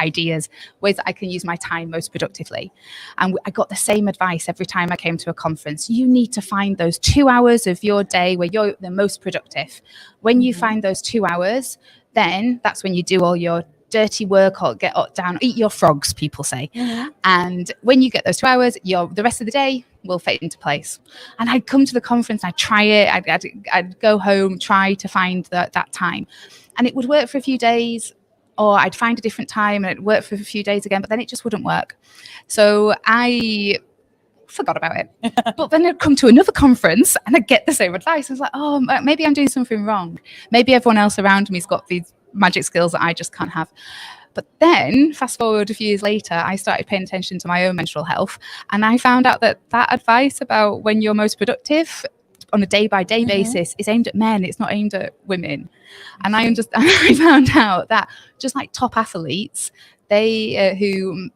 ideas, ways that I can use my time most productively. And I got the same advice every time I came to a conference. You need to find those 2 hours of your day where you're the most productive. When you find those 2 hours, then that's when you do all your dirty work or get down, eat your frogs, people say. Mhm. And when you get those 2 hours, the rest of the day will fit into place. And I'd come to the conference, I'd try it, I'd go home, try to find that time. And it would work for a few days, or I'd find a different time and it'd work for a few days again, but then it just wouldn't work. So I forgot about it. But then I'd come to another conference and I'd get the same advice. I was like, oh, maybe I'm doing something wrong. Maybe everyone else around me's got these magic skills that I just can't have. But then, fast forward a few years later, I started paying attention to my own menstrual health, and I found out that advice about when you're most productive on a day-by-day basis is aimed at men. It's not aimed at women. And I found out that just like top athletes, they who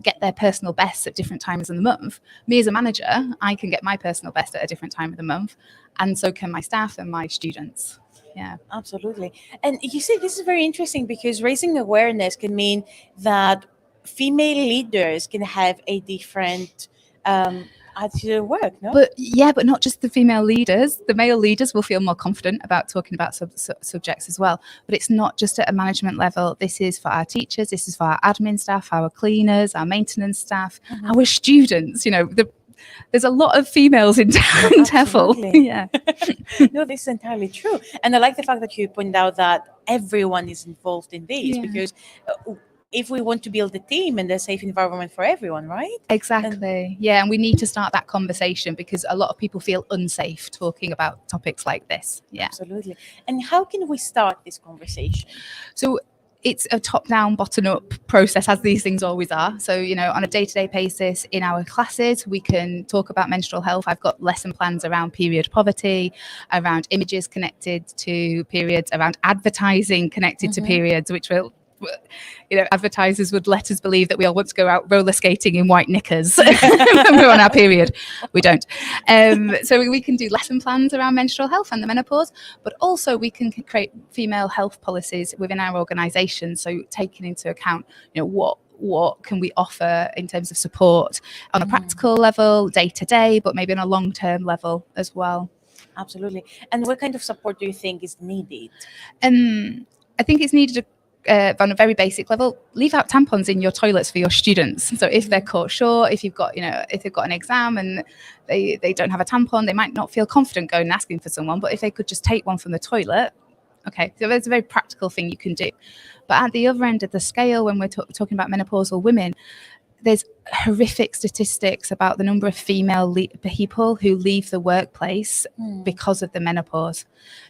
get their personal best at different times in the month. Me as a manager, I can get my personal best at a different time of the month, and so can my staff and my students. Yeah, absolutely. And you see, this is very interesting because raising awareness can mean that female leaders can have a different attitude at work, no? But not just the female leaders. The male leaders will feel more confident about talking about subjects as well. But it's not just at a management level. This is for our teachers. This is for our admin staff, our cleaners, our maintenance staff, our students. There's a lot of females in TEFL. Yeah. No, this is entirely true. And I like the fact that you point out that everyone is involved in this, because if we want to build a team and a safe environment for everyone, right? Exactly. Yeah, and we need to start that conversation because a lot of people feel unsafe talking about topics like this. Yeah. Absolutely. And how can we start this conversation? So it's a top-down, bottom-up process, as these things always are. So, on a day-to-day basis in our classes, we can talk about menstrual health. I've got lesson plans around period poverty, around images connected to periods, around advertising connected to periods, which will advertisers would let us believe that we all want to go out roller skating in white knickers when we're on our period. We don't. So we can do lesson plans around menstrual health and the menopause, but also we can create female health policies within our organisation. So taking into account, what can we offer in terms of support on a practical level, day to day, but maybe on a long-term level as well. Absolutely. And what kind of support do you think is needed? I think it's needed on a very basic level. Leave out tampons in your toilets for your students. So if they're caught short, if you've got, if they've got an exam and they don't have a tampon, they might not feel confident going and asking for someone. But if they could just take one from the toilet, okay, so that's a very practical thing you can do. But at the other end of the scale, when we're talking about menopausal women, there's horrific statistics about the number of female people who leave the workplace because of the menopause.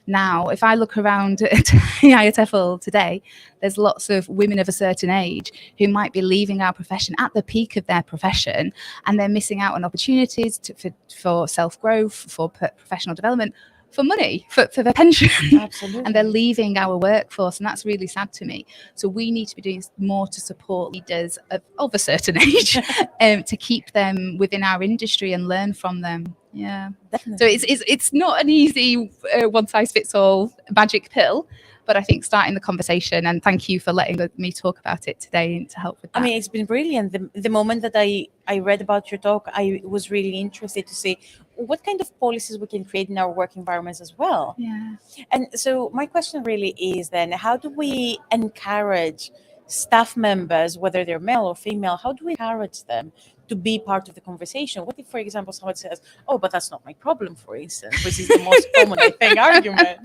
Now, if I look around at IATEFL today, there's lots of women of a certain age who might be leaving our profession at the peak of their profession, and they're missing out on opportunities for self-growth, for professional development, for money, for their pension. Absolutely. And they're leaving our workforce, and that's really sad to me. So we need to be doing more to support leaders of a certain age to keep them within our industry and learn from them. Yeah, definitely. So it's not an easy one-size-fits-all magic pill, but I think starting the conversation, and thank you for letting me talk about it today to help with that. I mean, it's been brilliant. The moment that I read about your talk, I was really interested to see what kind of policies we can create in our work environments as well. Yeah. And so my question really is then, how do we encourage staff members, whether they're male or female, how do we encourage them to be part of the conversation? What if, for example, someone says, oh, but that's not my problem, for instance, which is the most common, I think, argument.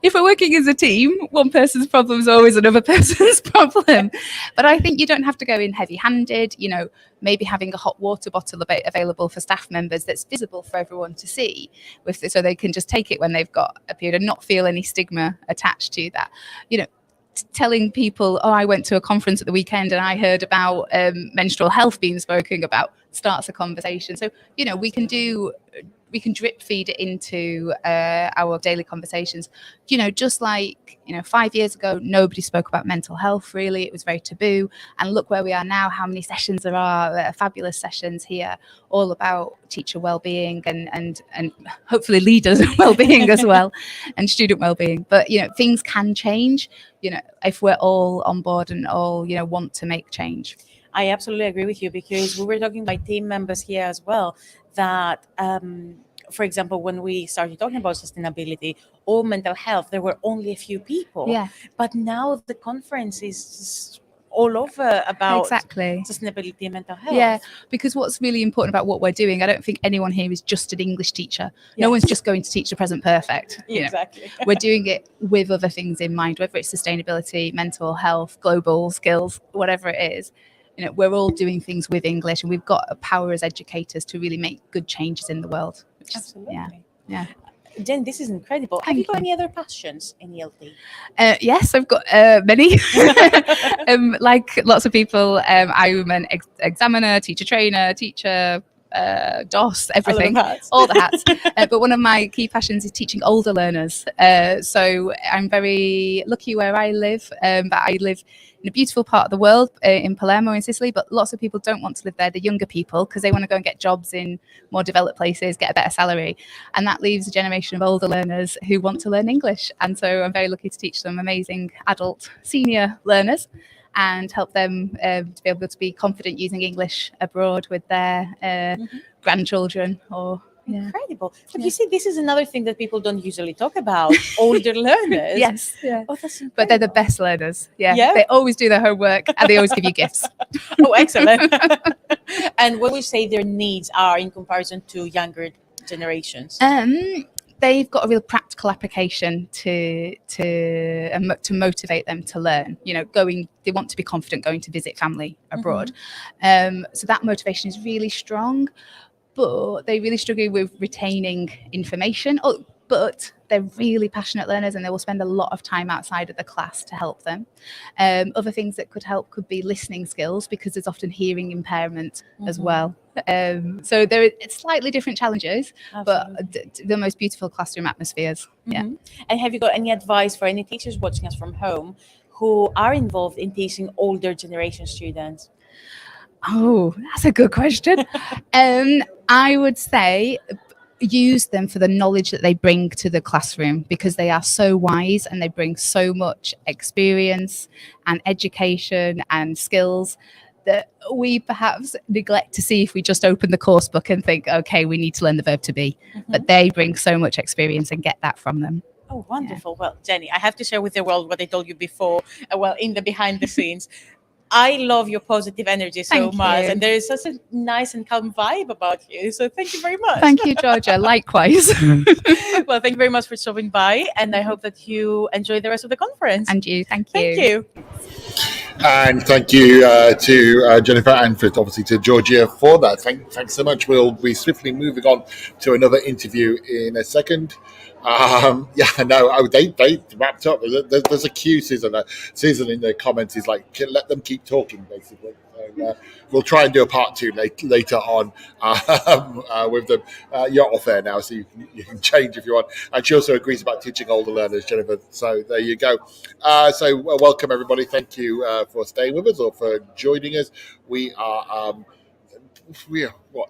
If we're working as a team, one person's problem is always another person's problem. But I think you don't have to go in heavy-handed, maybe having a hot water bottle available for staff members that's visible for everyone to see, so they can just take it when they've got a period and not feel any stigma attached to that. Telling people, oh, I went to a conference at the weekend and I heard about menstrual health being spoken about starts a conversation. So, we can drip feed it into our daily conversations. Just like, 5 years ago, nobody spoke about mental health, really. It was very taboo. And look where we are now, how many sessions there are, fabulous sessions here, all about teacher well-being and hopefully leaders' well-being as well, and student well-being. But, things can change, if we're all on board and all, want to make change. I absolutely agree with you, because we were talking by team members here as well, that for example, when we started talking about sustainability or mental health, there were only a few people. Yeah. But now the conference is all over about Exactly. sustainability and mental health. Yeah, because what's really important about what we're doing, I don't think anyone here is just an English teacher. No Yes. one's just going to teach the present perfect. you know. Exactly. We're doing it with other things in mind, whether it's sustainability, mental health, global skills, whatever it is. We're all doing things with English, and we've got a power as educators to really make good changes in the world. Which Absolutely. Yeah. Jen, this is incredible. Have you got any other passions in ELT? Yes, I've got many. Like lots of people, I'm an examiner, teacher trainer, teacher, DOS, everything, all the hats. But one of my key passions is teaching older learners. So I'm very lucky where I live, but I live in a beautiful part of the world, in Palermo in Sicily, but lots of people don't want to live there, the younger people, because they want to go and get jobs in more developed places, get a better salary. And that leaves a generation of older learners who want to learn English. And so I'm very lucky to teach some amazing adult senior learners and help them to be able to be confident using English abroad with their grandchildren or Incredible. But you see, this is another thing that people don't usually talk about, older learners. Yes, yeah. Oh, that's But they're the best learners. Yeah. Yeah? They always do their homework and they always give you gifts. Oh, excellent. And what would you say their needs are in comparison to younger generations? They've got a real practical application to motivate them to learn. They want to be confident going to visit family abroad. So that motivation is really strong, but they really struggle with retaining information. But they're really passionate learners and they will spend a lot of time outside of the class to help them. Other things that could help could be listening skills, because there's often hearing impairment as well. So there are slightly different challenges, but the most beautiful classroom atmospheres. Yeah. And have you got any advice for any teachers watching us from home who are involved in teaching older generation students? Oh, that's a good question. I would say use them for the knowledge that they bring to the classroom, because they are so wise and they bring so much experience and education and skills that we perhaps neglect to see if we just open the course book and think, okay, we need to learn the verb to be. But they bring so much experience and get that from them. Oh, wonderful. Well, Jenny, I have to share with the world what I told you before, in the behind the scenes. I love your positive energy so Thank much. you. And there is such a nice and calm vibe about you. So thank you very much. Thank you, Georgia. Likewise. Well, thank you very much for stopping by. And I hope that you enjoy the rest of the conference. And you. Thank you. Thank you. And thank you to Jennifer and obviously to Georgia for that. Thanks so much. We'll be swiftly moving on to another interview in a second. They wrapped up. There's a cue, Susan. Susan in the comments is like, let them keep talking, basically. So, we'll try and do a part 2 later on with them. You're off air now, so you can change if you want. And she also agrees about teaching older learners, Jennifer. So there you go. Welcome everybody. Thank you for staying with us or for joining us. We are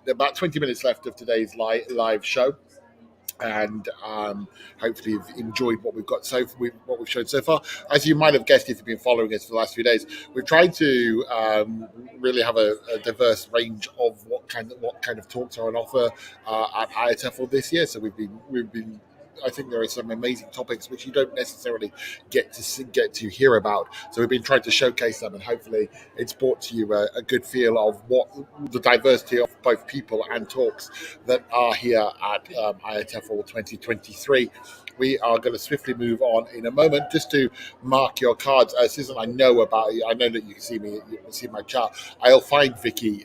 about 20 minutes left of today's live show. And hopefully you've enjoyed what we've showed so far. As you might have guessed if you've been following us for the last few days, we've tried to really have a diverse range of what kind of talks are on offer at IATEFL this year. So we've been. I think there are some amazing topics which you don't necessarily get to hear about. So we've been trying to showcase them, and hopefully it's brought to you a good feel of what the diversity of both people and talks that are here at IATEFL 2023. We are going to swiftly move on in a moment. Just to mark your cards, Susan, I know about you. I know that you can see me. You can see my chart. I'll find Vicky.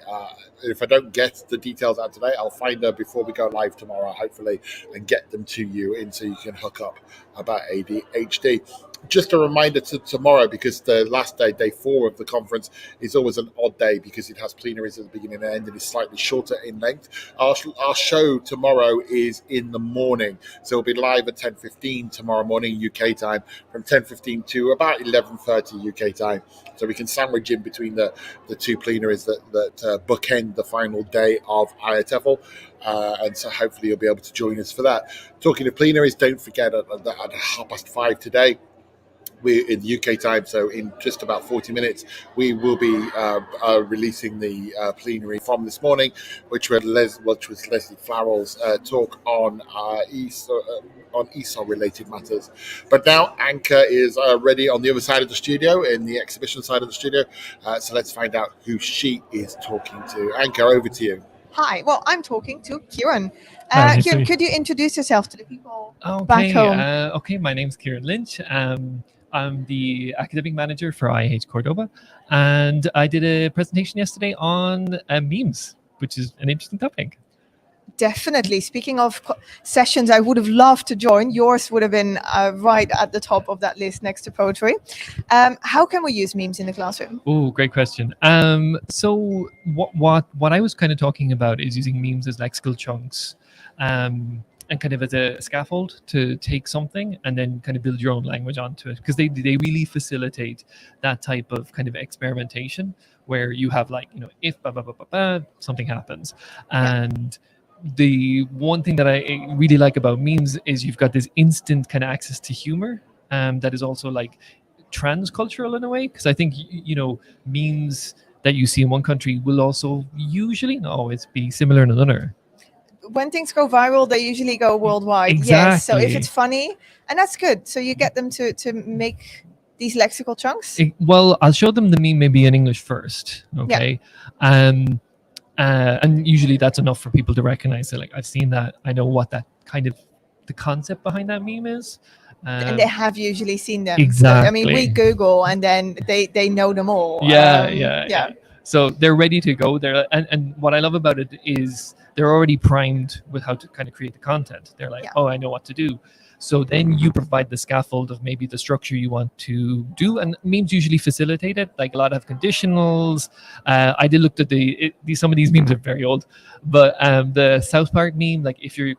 If I don't get the details out today, I'll find her before we go live tomorrow, hopefully, and get them to you so you can hook up about ADHD. Just a reminder to tomorrow, because the last day 4 of the conference, is always an odd day because it has plenaries at the beginning and end and is slightly shorter in length. Our show tomorrow is in the morning, so we'll be live at 10:15 tomorrow morning UK time, from 10:15 to about 11:30 UK time, so we can sandwich in between the 2 plenaries that bookend the final day of IATEFL. And so hopefully you'll be able to join us for that. Talking to plenaries, don't forget at 5:30 today, we're in the UK time, so in just about 40 minutes, we will be releasing the plenary from this morning, which was Leslie Farrell's talk on ESOL-related matters. But now Anchor is ready on the other side of the studio, in the exhibition side of the studio. So let's find out who she is talking to. Anchor, over to you. Hi. Well, I'm talking to Kieran. Nice to Kieran, meet could you introduce yourself to the people Okay, back home? Okay, my name's Kieran Lynch. I'm the academic manager for IAH Cordoba, and I did a presentation yesterday on memes, which is an interesting topic. Definitely. Speaking of sessions I would have loved to join, yours would have been right at the top of that list next to poetry. How can we use memes in the classroom? Oh, great question. So what I was kind of talking about is using memes as lexical chunks, and kind of as a scaffold to take something and then kind of build your own language onto it, because they really facilitate that type of kind of experimentation where you have, like, you know, if blah, blah, blah, blah, blah, something happens. And the one thing that I really like about memes is you've got this instant kind of access to humor, that is also like transcultural in a way, because I think you know, memes that you see in one country will also usually not always be similar in another. When things go viral, they usually go worldwide. Yes. So if Exactly. it's funny, and that's good. So you get them to make these lexical chunks. Well, I'll show them the meme maybe in English first, okay? And usually that's enough for people to recognize it. Like, I've seen that, I know what that kind of the concept behind that meme is. And they have usually seen them. Exactly. So, I mean, we Google and then they know them all. Yeah. So they're ready to go there. And what I love about it is they're already primed with how to kind of create the content. They're like, oh, I know what to do. So then you provide the scaffold of maybe the structure you want to do, and memes usually facilitate it. Like, a lot have conditionals. I did look at some of these memes are very old, but the South Park meme, like, if you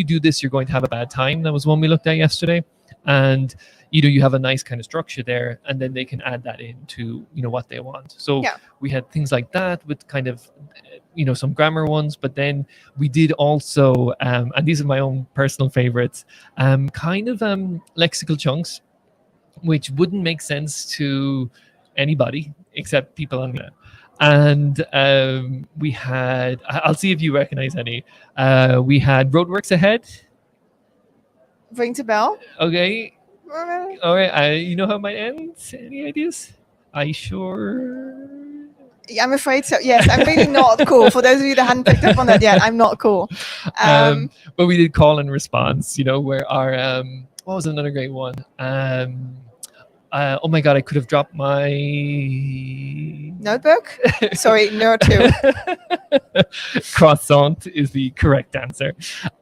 do this, you're going to have a bad time. That was one we looked at yesterday, and you have a nice kind of structure there, and then they can add that into what they want. So we had things like that with kind of some grammar ones, but then we did also and these are my own personal favorites, kind of lexical chunks which wouldn't make sense to anybody except people on that. And we had, I'll see if you recognize any. We had roadworks ahead. Rings a bell. Okay. All right. You know how it might end? Any ideas? I sure. Yeah, I'm afraid so. Yes, I'm really not cool. For those of you that hadn't picked up on that yet, I'm not cool. But we did call and response, where our what was another great one? Oh my god, I could have dropped my notebook. Sorry, no two. Croissant is the correct answer.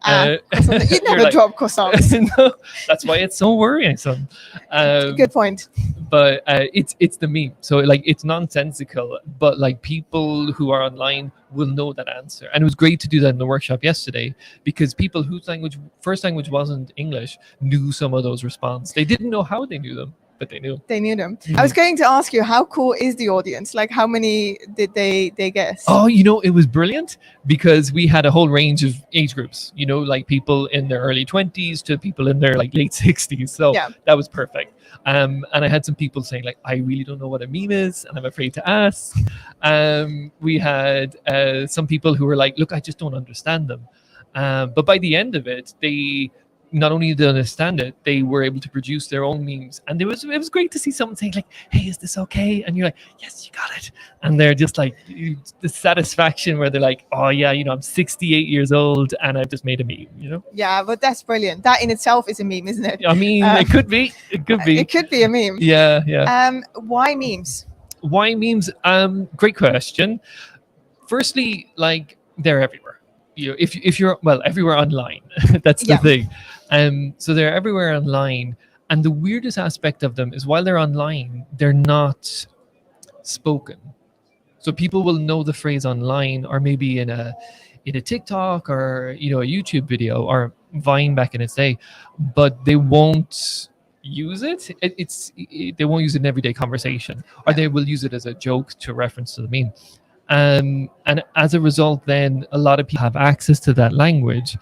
You'd never drop croissants. No, that's why it's so worrisome. Good point. But it's the meme, so like it's nonsensical, but like people who are online will know that answer. And it was great to do that in the workshop yesterday, because people whose first language wasn't English knew some of those responses. They didn't know how they knew them, but they knew. They knew them. I was going to ask you, how cool is the audience? Like, how many did they guess? Oh, it was brilliant, because we had a whole range of age groups, like people in their early 20s to people in their like late 60s. So that was perfect. And I had some people saying, like, I really don't know what a meme is and I'm afraid to ask. We had some people who were like, look, I just don't understand them. But by the end of it, they not only did they understand it, they were able to produce their own memes. And it was great to see someone saying, like, hey, is this okay? And you're like, yes, you got it. And they're just like, the satisfaction where they're like, oh yeah, I'm 68 years old and I've just made a meme, Yeah, but that's brilliant. That in itself is a meme, isn't it? I mean, it could be. It could be a meme. Yeah. Why memes? Why memes? Great question. Firstly, like, they're everywhere. If you're everywhere online. That's the thing. So they're everywhere online, and the weirdest aspect of them is while they're online, they're not spoken. So people will know the phrase online, or maybe in a TikTok or a YouTube video or Vine back in its day, but they won't use it. They won't use it in everyday conversation, or they will use it as a joke to reference to the meme. And as a result, then a lot of people have access to that language,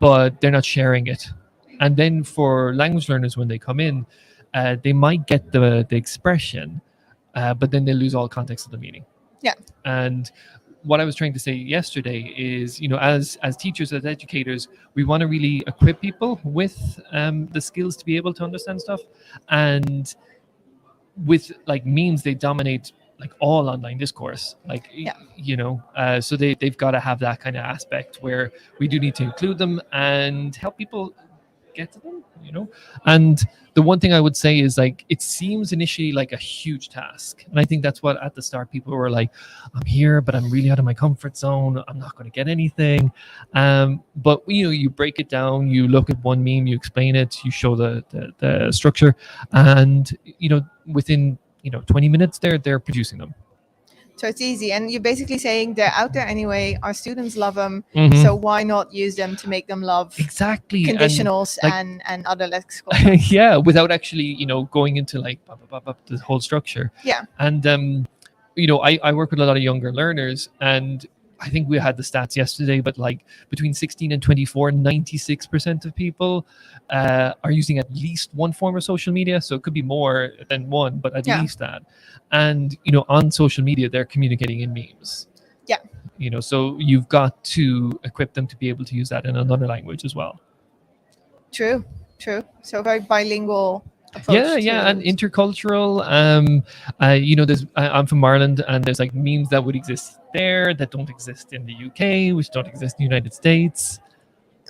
but they're not sharing it. And then for language learners, when they come in, they might get the expression, but then they lose all context of the meaning. Yeah. And what I was trying to say yesterday is, as teachers, as educators, we want to really equip people with the skills to be able to understand stuff. And with like memes, they dominate like all online discourse. Like, so they've got to have that kind of aspect where we do need to include them and help people get to them, And the one thing I would say is, like, it seems initially like a huge task. And I think that's what at the start people were like, I'm here, but I'm really out of my comfort zone. I'm not going to get anything. But, you break it down, you look at one meme, you explain it, you show the structure. And, within, 20 minutes, they're producing them. So it's easy, and you're basically saying they're out there anyway. Our students love them, Mhm. so why not use them to make them love exactly conditionals and, and other lexical? yeah, without actually going into like the whole structure. Yeah. And I work with a lot of younger learners, and I think we had the stats yesterday, but like between 16 and 24, 96% of people are using at least one form of social media. So it could be more than one, but at least that. And, on social media, they're communicating in memes. Yeah. So you've got to equip them to be able to use that in another language as well. True. So very bilingual approach. Yeah, and intercultural. There's I'm from Ireland, and there's like memes that would exist there that don't exist in the UK, which don't exist in the United States.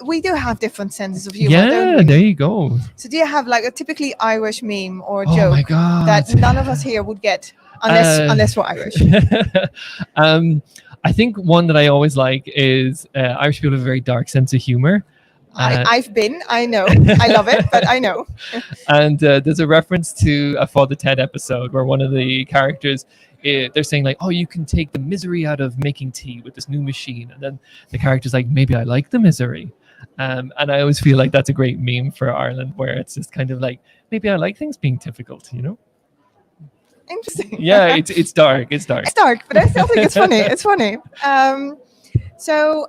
We do have different senses of humor. Yeah, don't we? there you go. So do you have like a typically Irish meme or Oh joke my God. that none of us here would get unless we're Irish? I think one that I always like is Irish people have a very dark sense of humor. I know, I love it, but I know. And there's a reference to a Father Ted episode where one of the characters, they're saying like, oh, you can take the misery out of making tea with this new machine. And then the character's like, maybe I like the misery. And I always feel like that's a great meme for Ireland, where it's just kind of like, maybe I like things being difficult, Interesting. Yeah, it's dark. It's dark. It's dark, but I still think it's funny. It's funny. So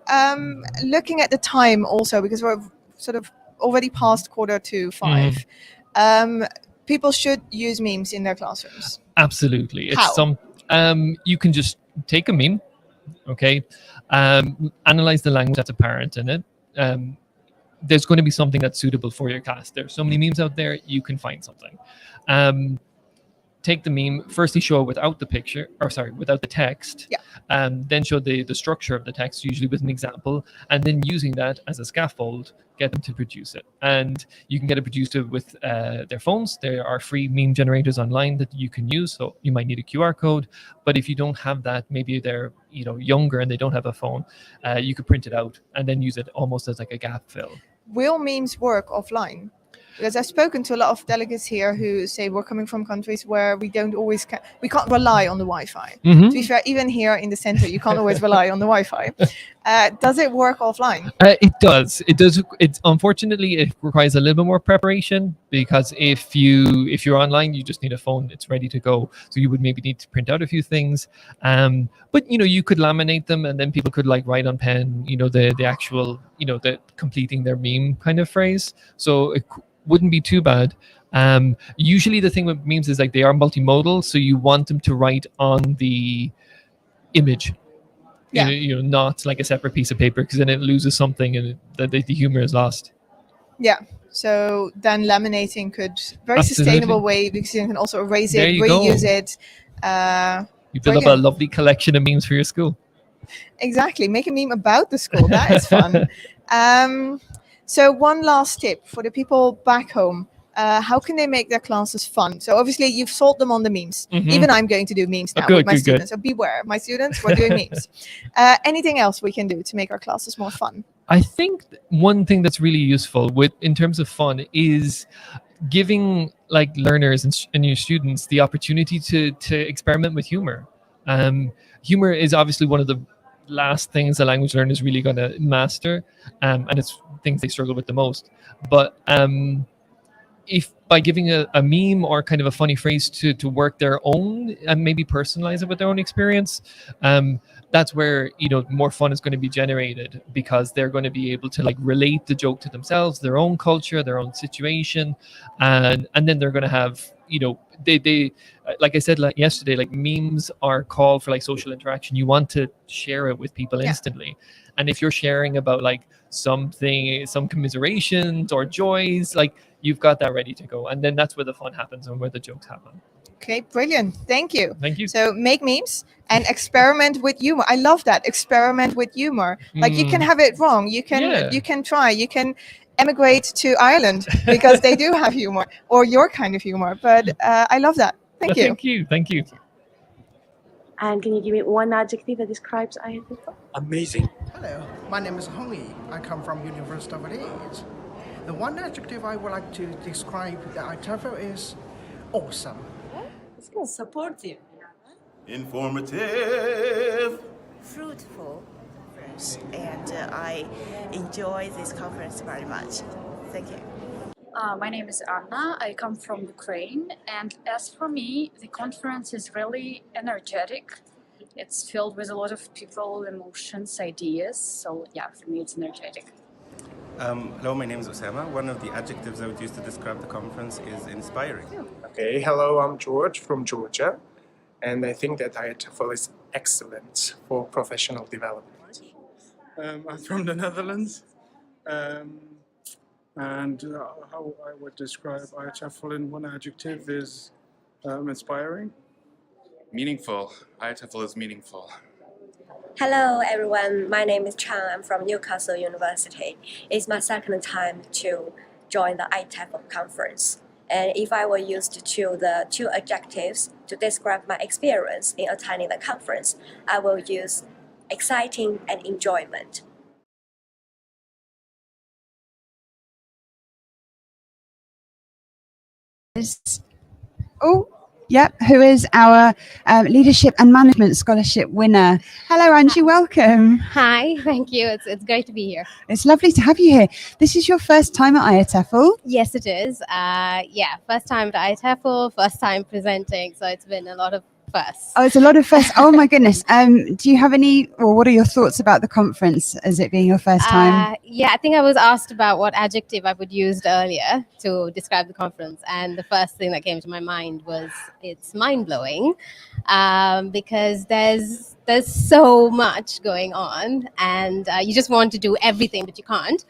looking at the time also, because we're sort of already past 4:45, people should use memes in their classrooms. Absolutely. It's How? You can just take a meme, okay, analyze the language that's apparent in it. There's going to be something that's suitable for your class. There's so many memes out there, you can find something. Take the meme, firstly show it without the picture, without the text. Yeah. Then show the structure of the text, usually with an example, and then using that as a scaffold, get them to produce it. And you can get it produced with their phones. There are free meme generators online that you can use. So you might need a QR code, but if you don't have that, maybe they're younger and they don't have a phone, you could print it out and then use it almost as like a gap fill. Will memes work offline? Because I've spoken to a lot of delegates here who say we're coming from countries where we don't always we can't rely on the Wi-Fi. Mhm. To be fair, even here in the center, you can't always rely on the Wi-Fi. Does it work offline? It does. It does. It's unfortunately it requires a little bit more preparation, because if you're online, you just need a phone. It's ready to go. So you would maybe need to print out a few things. But you could laminate them, and then people could like write on pen. The actual the completing their meme kind of phrase. So it wouldn't be too bad. Usually the thing with memes is like they are multimodal, so you want them to write on the image. Yeah. Not like a separate piece of paper, because then it loses something and the humor is lost. Yeah. So then laminating could very Absolutely. sustainable way, because you can also erase There it, you go. reuse it. You build up a lovely collection of memes for your school. Exactly. Make a meme about the school. That is fun. So one last tip for the people back home. How can they make their classes fun? So obviously you've sold them on the memes. Mhm. Even I'm going to do memes now Good, with my good, students. good. So beware, my students, we're doing memes. Anything else we can do to make our classes more fun? I think one thing that's really useful in terms of fun is giving like learners and your students the opportunity to experiment with humor. Humor is obviously one of the last things a language learner is really going to master, and it's things they struggle with the most. But if by giving a meme or kind of a funny phrase to work their own and maybe personalize it with their own experience, that's where more fun is going to be generated, because they're going to be able to like relate the joke to themselves, their own culture, their own situation, and then they're going to have they like I said like yesterday, like memes are called for like social interaction. You want to share it with people instantly, and if you're sharing about like something, some commiserations or joys, like you've got that ready to go, and then that's where the fun happens and where the jokes happen. Okay, brilliant. Thank you. Thank you. So make memes and experiment with humor. I love that. Experiment with humor. Like you can have it wrong. You can try. You can emigrate to Ireland because they do have humor, or your kind of humor. But I love that. Thank you. Thank you. And can you give me one adjective that describes IATEFL? Amazing. Hello, my name is Hong Yi. I come from University of Leeds. The one adjective I would like to describe the IATEFL is awesome. It's good. Supportive. Informative. Fruitful conference, and I enjoy this conference very much. Thank you. My name is Anna. I come from Ukraine, and as for me, the conference is really energetic. It's filled with a lot of people, emotions, ideas. So yeah, for me, it's energetic. Hello, my name is Osama. One of the adjectives I would use to describe the conference is inspiring. Okay, hello, I'm George from Georgia, and I think that IATEFL is excellent for professional development. I'm from the Netherlands, and how I would describe IATEFL in one adjective is inspiring. Meaningful. IATEFL is meaningful. Hello everyone, my name is Chan. I'm from Newcastle University. It's my second time to join the IATEFL conference. And if I were used to choose the two adjectives to describe my experience in attending the conference, I will use exciting and enjoyment. Oh, yep. Who is our Leadership and Management Scholarship winner? Hello, Angie. Welcome. Hi, thank you. It's great to be here. It's lovely to have you here. This is your first time at IATEFL. Yes, it is. Yeah, first time at IATEFL, first time presenting. So it's been a lot of firsts. Oh, it's a lot of firsts. Oh my goodness. Do you have any, or what are your thoughts about the conference as it being your first time? Yeah, I think I was asked about what adjective I would use earlier to describe the conference, and the first thing that came to my mind was it's mind-blowing, because there's so much going on, and you just want to do everything, but you can't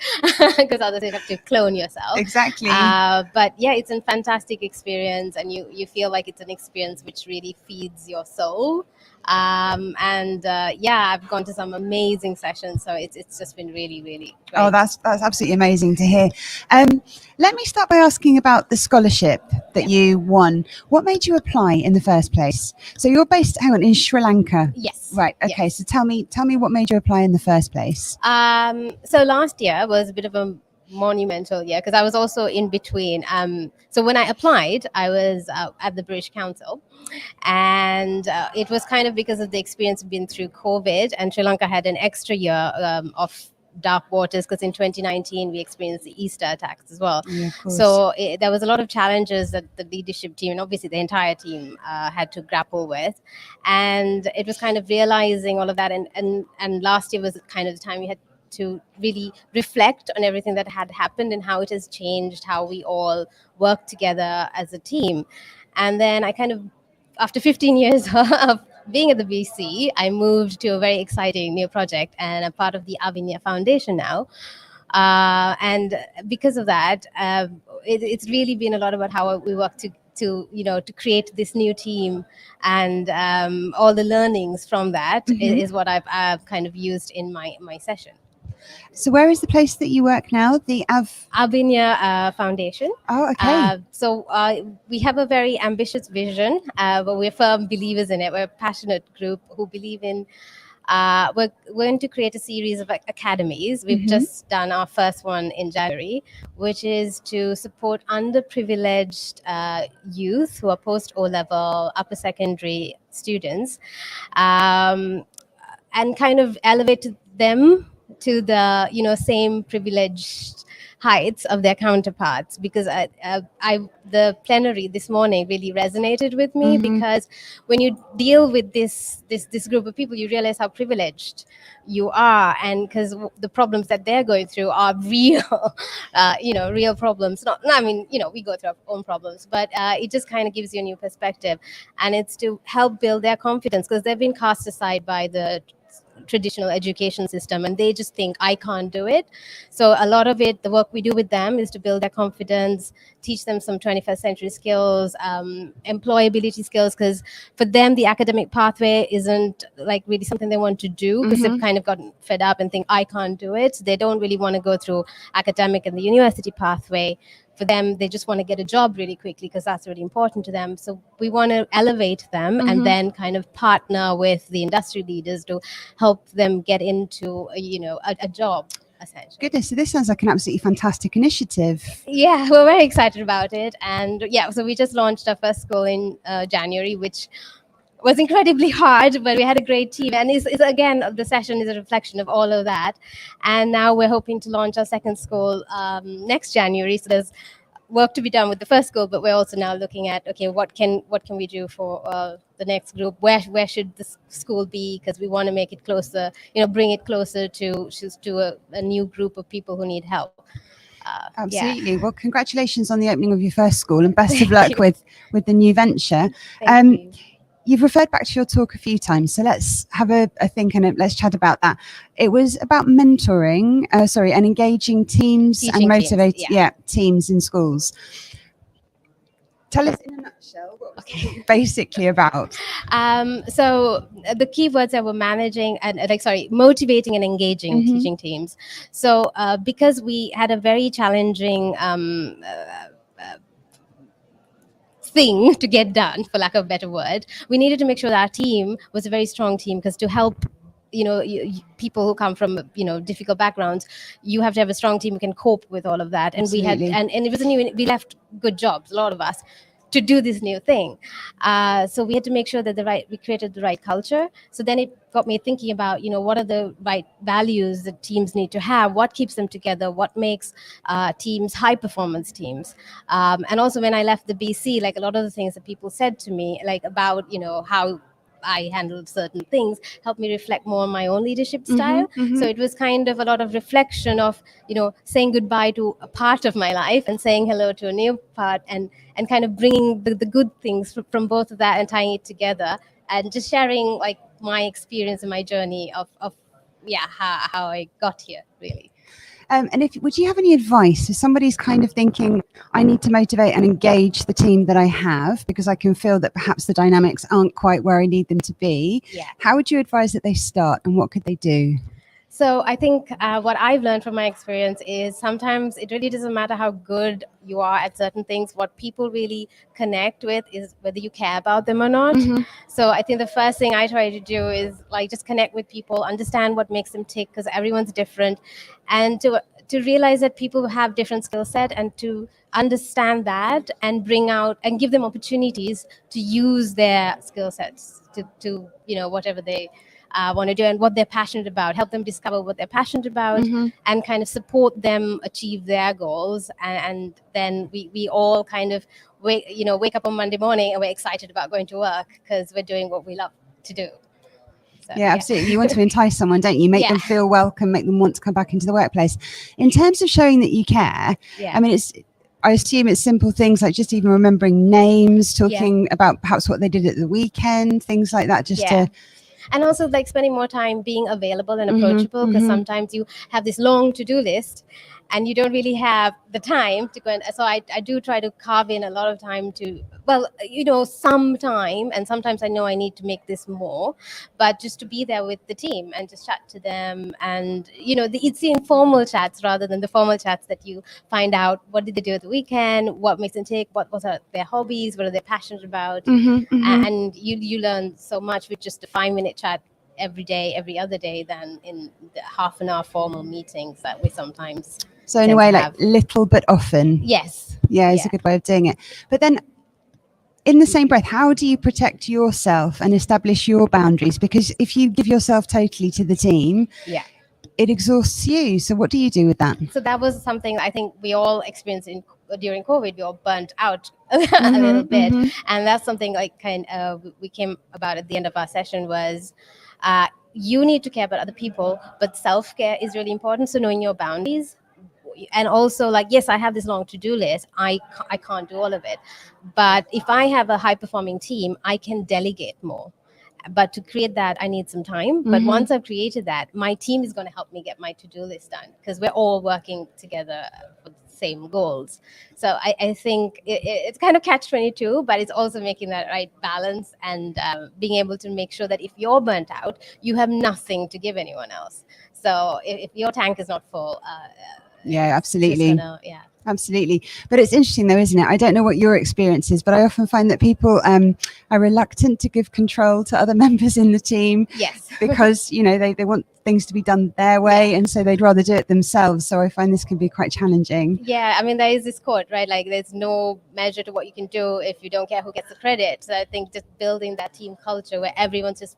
because otherwise you have to clone yourself. Exactly. But yeah, it's a fantastic experience, and you feel like it's an experience which really feeds your soul. Yeah, I've gone to some amazing sessions, so it's just been really, really great. Oh, that's absolutely amazing to hear. Let me start by asking about the scholarship that you won. What made you apply in the first place? So you're based, hang on, in Sri Lanka. Yes. Right. Okay. So tell me what made you apply in the first place? So last year was a bit of a monumental year because I was also in between. So when I applied, I was at the British Council, and it was kind of because of the experience been through COVID, and Sri Lanka had an extra year of dark waters because in 2019 we experienced the Easter attacks as well. Yeah, of course. So there was a lot of challenges that the leadership team and obviously the entire team had to grapple with, and it was kind of realizing all of that, and last year was kind of the time we had to really reflect on everything that had happened and how it has changed how we all work together as a team. And then I kind of, after 15 years of being at the BC, I moved to a very exciting new project, and I'm part of the Avinya Foundation now. And because of that, it's really been a lot about how we work to create this new team, and all the learnings from that is what I've kind of used in my session. So where is the place that you work now? The Avinya Foundation. Oh, okay. So we have a very ambitious vision, but we're firm believers in it. We're a passionate group who believe in we're going to create a series of academies. We've just done our first one in January, which is to support underprivileged youth who are post O-level, upper secondary students, and kind of elevate them to the same privileged heights of their counterparts, because the plenary this morning really resonated with me, because when you deal with this group of people, you realize how privileged you are, and because the problems that they're going through are real, real problems. I mean, we go through our own problems, but it just kind of gives you a new perspective, and it's to help build their confidence, because they've been cast aside by the traditional education system, and they just think, I can't do it. So a lot of it, the work we do with them, is to build their confidence, teach them some 21st century skills, employability skills, because for them the academic pathway isn't like really something they want to do, because they've kind of gotten fed up and think, I can't do it. So they don't really want to go through academic and the university pathway. For them, they just want to get a job really quickly, because that's really important to them. So we want to elevate them and then kind of partner with the industry leaders to help them get into a job, essentially. Goodness, so this sounds like an absolutely fantastic initiative. Yeah, we're very excited about it. And yeah, so we just launched our first school in January, which was incredibly hard, but we had a great team. And it's again, the session is a reflection of all of that. And now we're hoping to launch our second school next January. So there's work to be done with the first school, but we're also now looking at, okay, what can we do for the next group? Where should the school be? Because we want to make it closer, bring it closer to a new group of people who need help. Absolutely. Yeah. Well, congratulations on the opening of your first school, and best of luck with the new venture. Thank you. You've referred back to your talk a few times, so let's have a think and let's chat about that. It was about mentoring, and engaging teams and motivating teams in schools. Tell us in a nutshell what was basically about. So the keywords that were motivating and engaging teaching teams. So because we had a very challenging thing to get done, for lack of a better word, we needed to make sure that our team was a very strong team, because to help people who come from difficult backgrounds, you have to have a strong team who can cope with all of that. And Absolutely. we had and it was we left good jobs, a lot of us, to do this new thing. So we had to make sure that we created the right culture. So then it got me thinking about, what are the right values that teams need to have, what keeps them together, what makes teams high performance teams. And also when I left the BC, like a lot of the things that people said to me, like about, how I handled certain things, helped me reflect more on my own leadership style. So it was kind of a lot of reflection of, saying goodbye to a part of my life and saying hello to a new part, and kind of bringing the good things from both of that and tying it together, and just sharing like my experience and my journey of how I got here, really. And would you have any advice if somebody's kind of thinking, I need to motivate and engage the team that I have, because I can feel that perhaps the dynamics aren't quite where I need them to be? Yeah. How would you advise that they start, and what could they do? So I think what I've learned from my experience is sometimes it really doesn't matter how good you are at certain things. What people really connect with is whether you care about them or not. So I think the first thing I try to do is like just connect with people, understand what makes them tick, because everyone's different, and to realize that people have different skill set, and to understand that and bring out and give them opportunities to use their skill sets to whatever they want to do and what they're passionate about, help them discover what they're passionate about, and kind of support them achieve their goals. And then we all kind of wake up on Monday morning and we're excited about going to work because we're doing what we love to do. So, yeah, absolutely. You want to entice someone, don't you? Make them feel welcome, make them want to come back into the workplace. In terms of showing that you care, I mean, I assume it's simple things like just even remembering names, talking about perhaps what they did at the weekend, things like that, just to... And also like spending more time being available and approachable, because sometimes you have this long to-do list and you don't really have the time to go. And so I do try to carve in a lot of time to, some time. And sometimes I know I need to make this more, but just to be there with the team and just chat to them. And, it's the informal chats rather than the formal chats that you find out what did they do at the weekend, what makes them tick, what was their hobbies, what are they passionate about. And you learn so much with just a 5-minute chat every day, every other day, than in the half an hour formal meetings that we sometimes So in a way, like little but often. Yes. Yeah, it's a good way of doing it. But then in the same breath, how do you protect yourself and establish your boundaries? Because if you give yourself totally to the team, it exhausts you. So what do you do with that? So that was something I think we all experienced during COVID. We all burnt out a little bit, and that's something like we came about at the end of our session was. You need to care about other people, but self-care is really important. So knowing your boundaries, and also like, yes, I have this long to-do list. I can't do all of it, but if I have a high-performing team, I can delegate more. But to create that, I need some time. But once I've created that, my team is going to help me get my to-do list done because we're all working together for the same goals. So I think it's kind of catch-22, but it's also making that right balance and being able to make sure that if you're burnt out, you have nothing to give anyone else. So if your tank is not full, yeah, absolutely. Yeah. Absolutely. But it's interesting though, isn't it? I don't know what your experience is, but I often find that people are reluctant to give control to other members in the team. Yes. Because, you know, they want things to be done their way, and so they'd rather do it themselves. So I find this can be quite challenging. Yeah, I mean, there is this quote, right? Like, there's no measure to what you can do if you don't care who gets the credit. So I think just building that team culture where everyone's just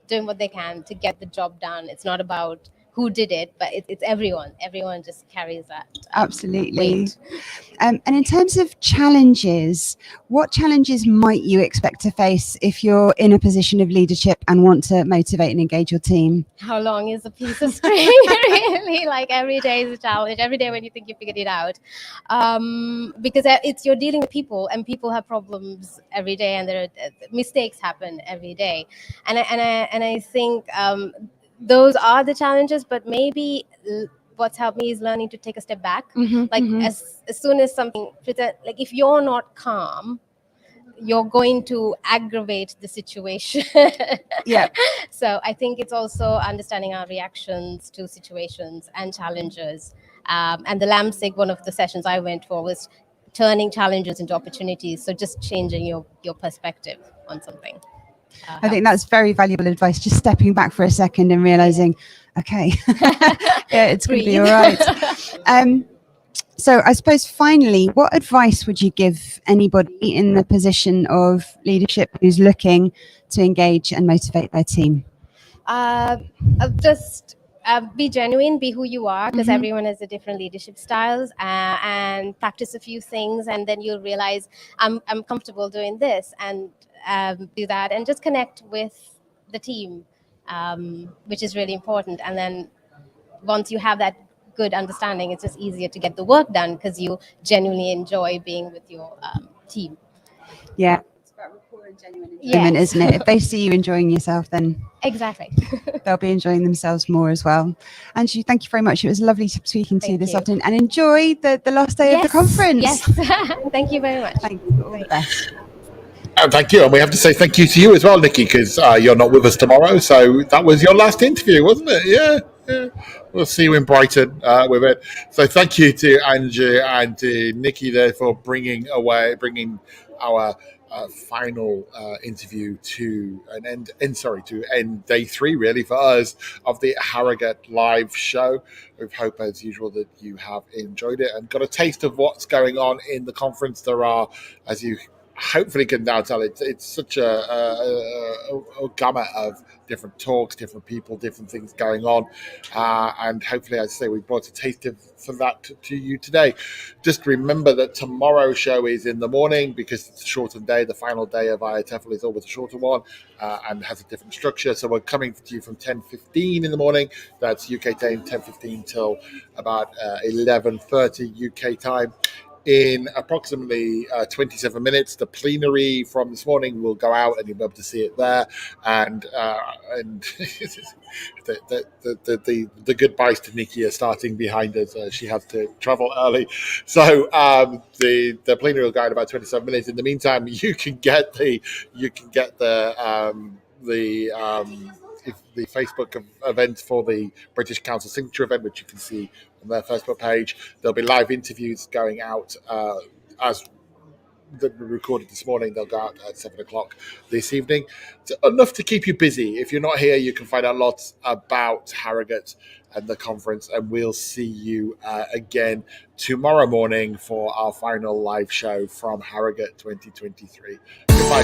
doing what they can to get the job done. It's not about who did it, but it's everyone. Everyone just carries that. Absolutely. And in terms of challenges, what challenges might you expect to face if you're in a position of leadership and want to motivate and engage your team? How long is a piece of string? Really, like every day is a challenge. Every day when you think you figured it out, because you're dealing with people, and people have problems every day, and there are mistakes happen every day, and I think those are the challenges. But maybe what's helped me is learning to take a step back. As soon as something, like if you're not calm, you're going to aggravate the situation. Yeah. So I think it's also understanding our reactions to situations and challenges. And the LAMSIG, one of the sessions I went for, was turning challenges into opportunities. So just changing your perspective on something. I think that's very valuable advice, just stepping back for a second and realizing, okay, yeah, it's going to be all right. So I suppose finally, what advice would you give anybody in the position of leadership who's looking to engage and motivate their team? Just be genuine, be who you are, because everyone has a different leadership styles, and practice a few things, and then you'll realize I'm comfortable doing this, and do that, and just connect with the team, which is really important. And then once you have that good understanding, it's just easier to get the work done because you genuinely enjoy being with your team. Yeah. It's about rapport and genuine enjoyment, isn't it? If they see you enjoying yourself, then exactly. they'll be enjoying themselves more as well. Angie, thank you very much. It was lovely speaking to you this afternoon, and enjoy the last day of the conference. Yes. Thank you very much. Thank you. All the best. Thank you. And we have to say thank you to you as well, Nikki, because you're not with us tomorrow. So that was your last interview, wasn't it? Yeah. We'll see you in Brighton with it. So thank you to Angie and to Nikki there for bringing our final interview to an end. To end day 3, really, for us of the Harrogate live show. We hope, as usual, that you have enjoyed it and got a taste of what's going on in the conference. There are, as you hopefully can now tell, it's such a gamut of different talks, different people, different things going on, and hopefully, as I say, we brought a taste for that to you today. Just remember that tomorrow's show is in the morning because it's a shortened day. The final day of IATEFL is always a shorter one and has a different structure. So we're coming to you from 10:15 in the morning. That's UK time, 10:15 till about 11:30 UK time. In approximately 27 minutes, the plenary from this morning will go out, and you'll be able to see it there. And the goodbyes to Nikki are starting behind us. She has to travel early, so the plenary will go out in about 27 minutes. In the meantime, you can get the Facebook event for the British Council signature event, which you can see on their Facebook page. There'll be live interviews going out as that were recorded this morning. They'll go out at 7:00 this evening. It's enough to keep you busy. If you're not here, you can find out lots about Harrogate and the conference, and we'll see you again tomorrow morning for our final live show from Harrogate 2023. Goodbye.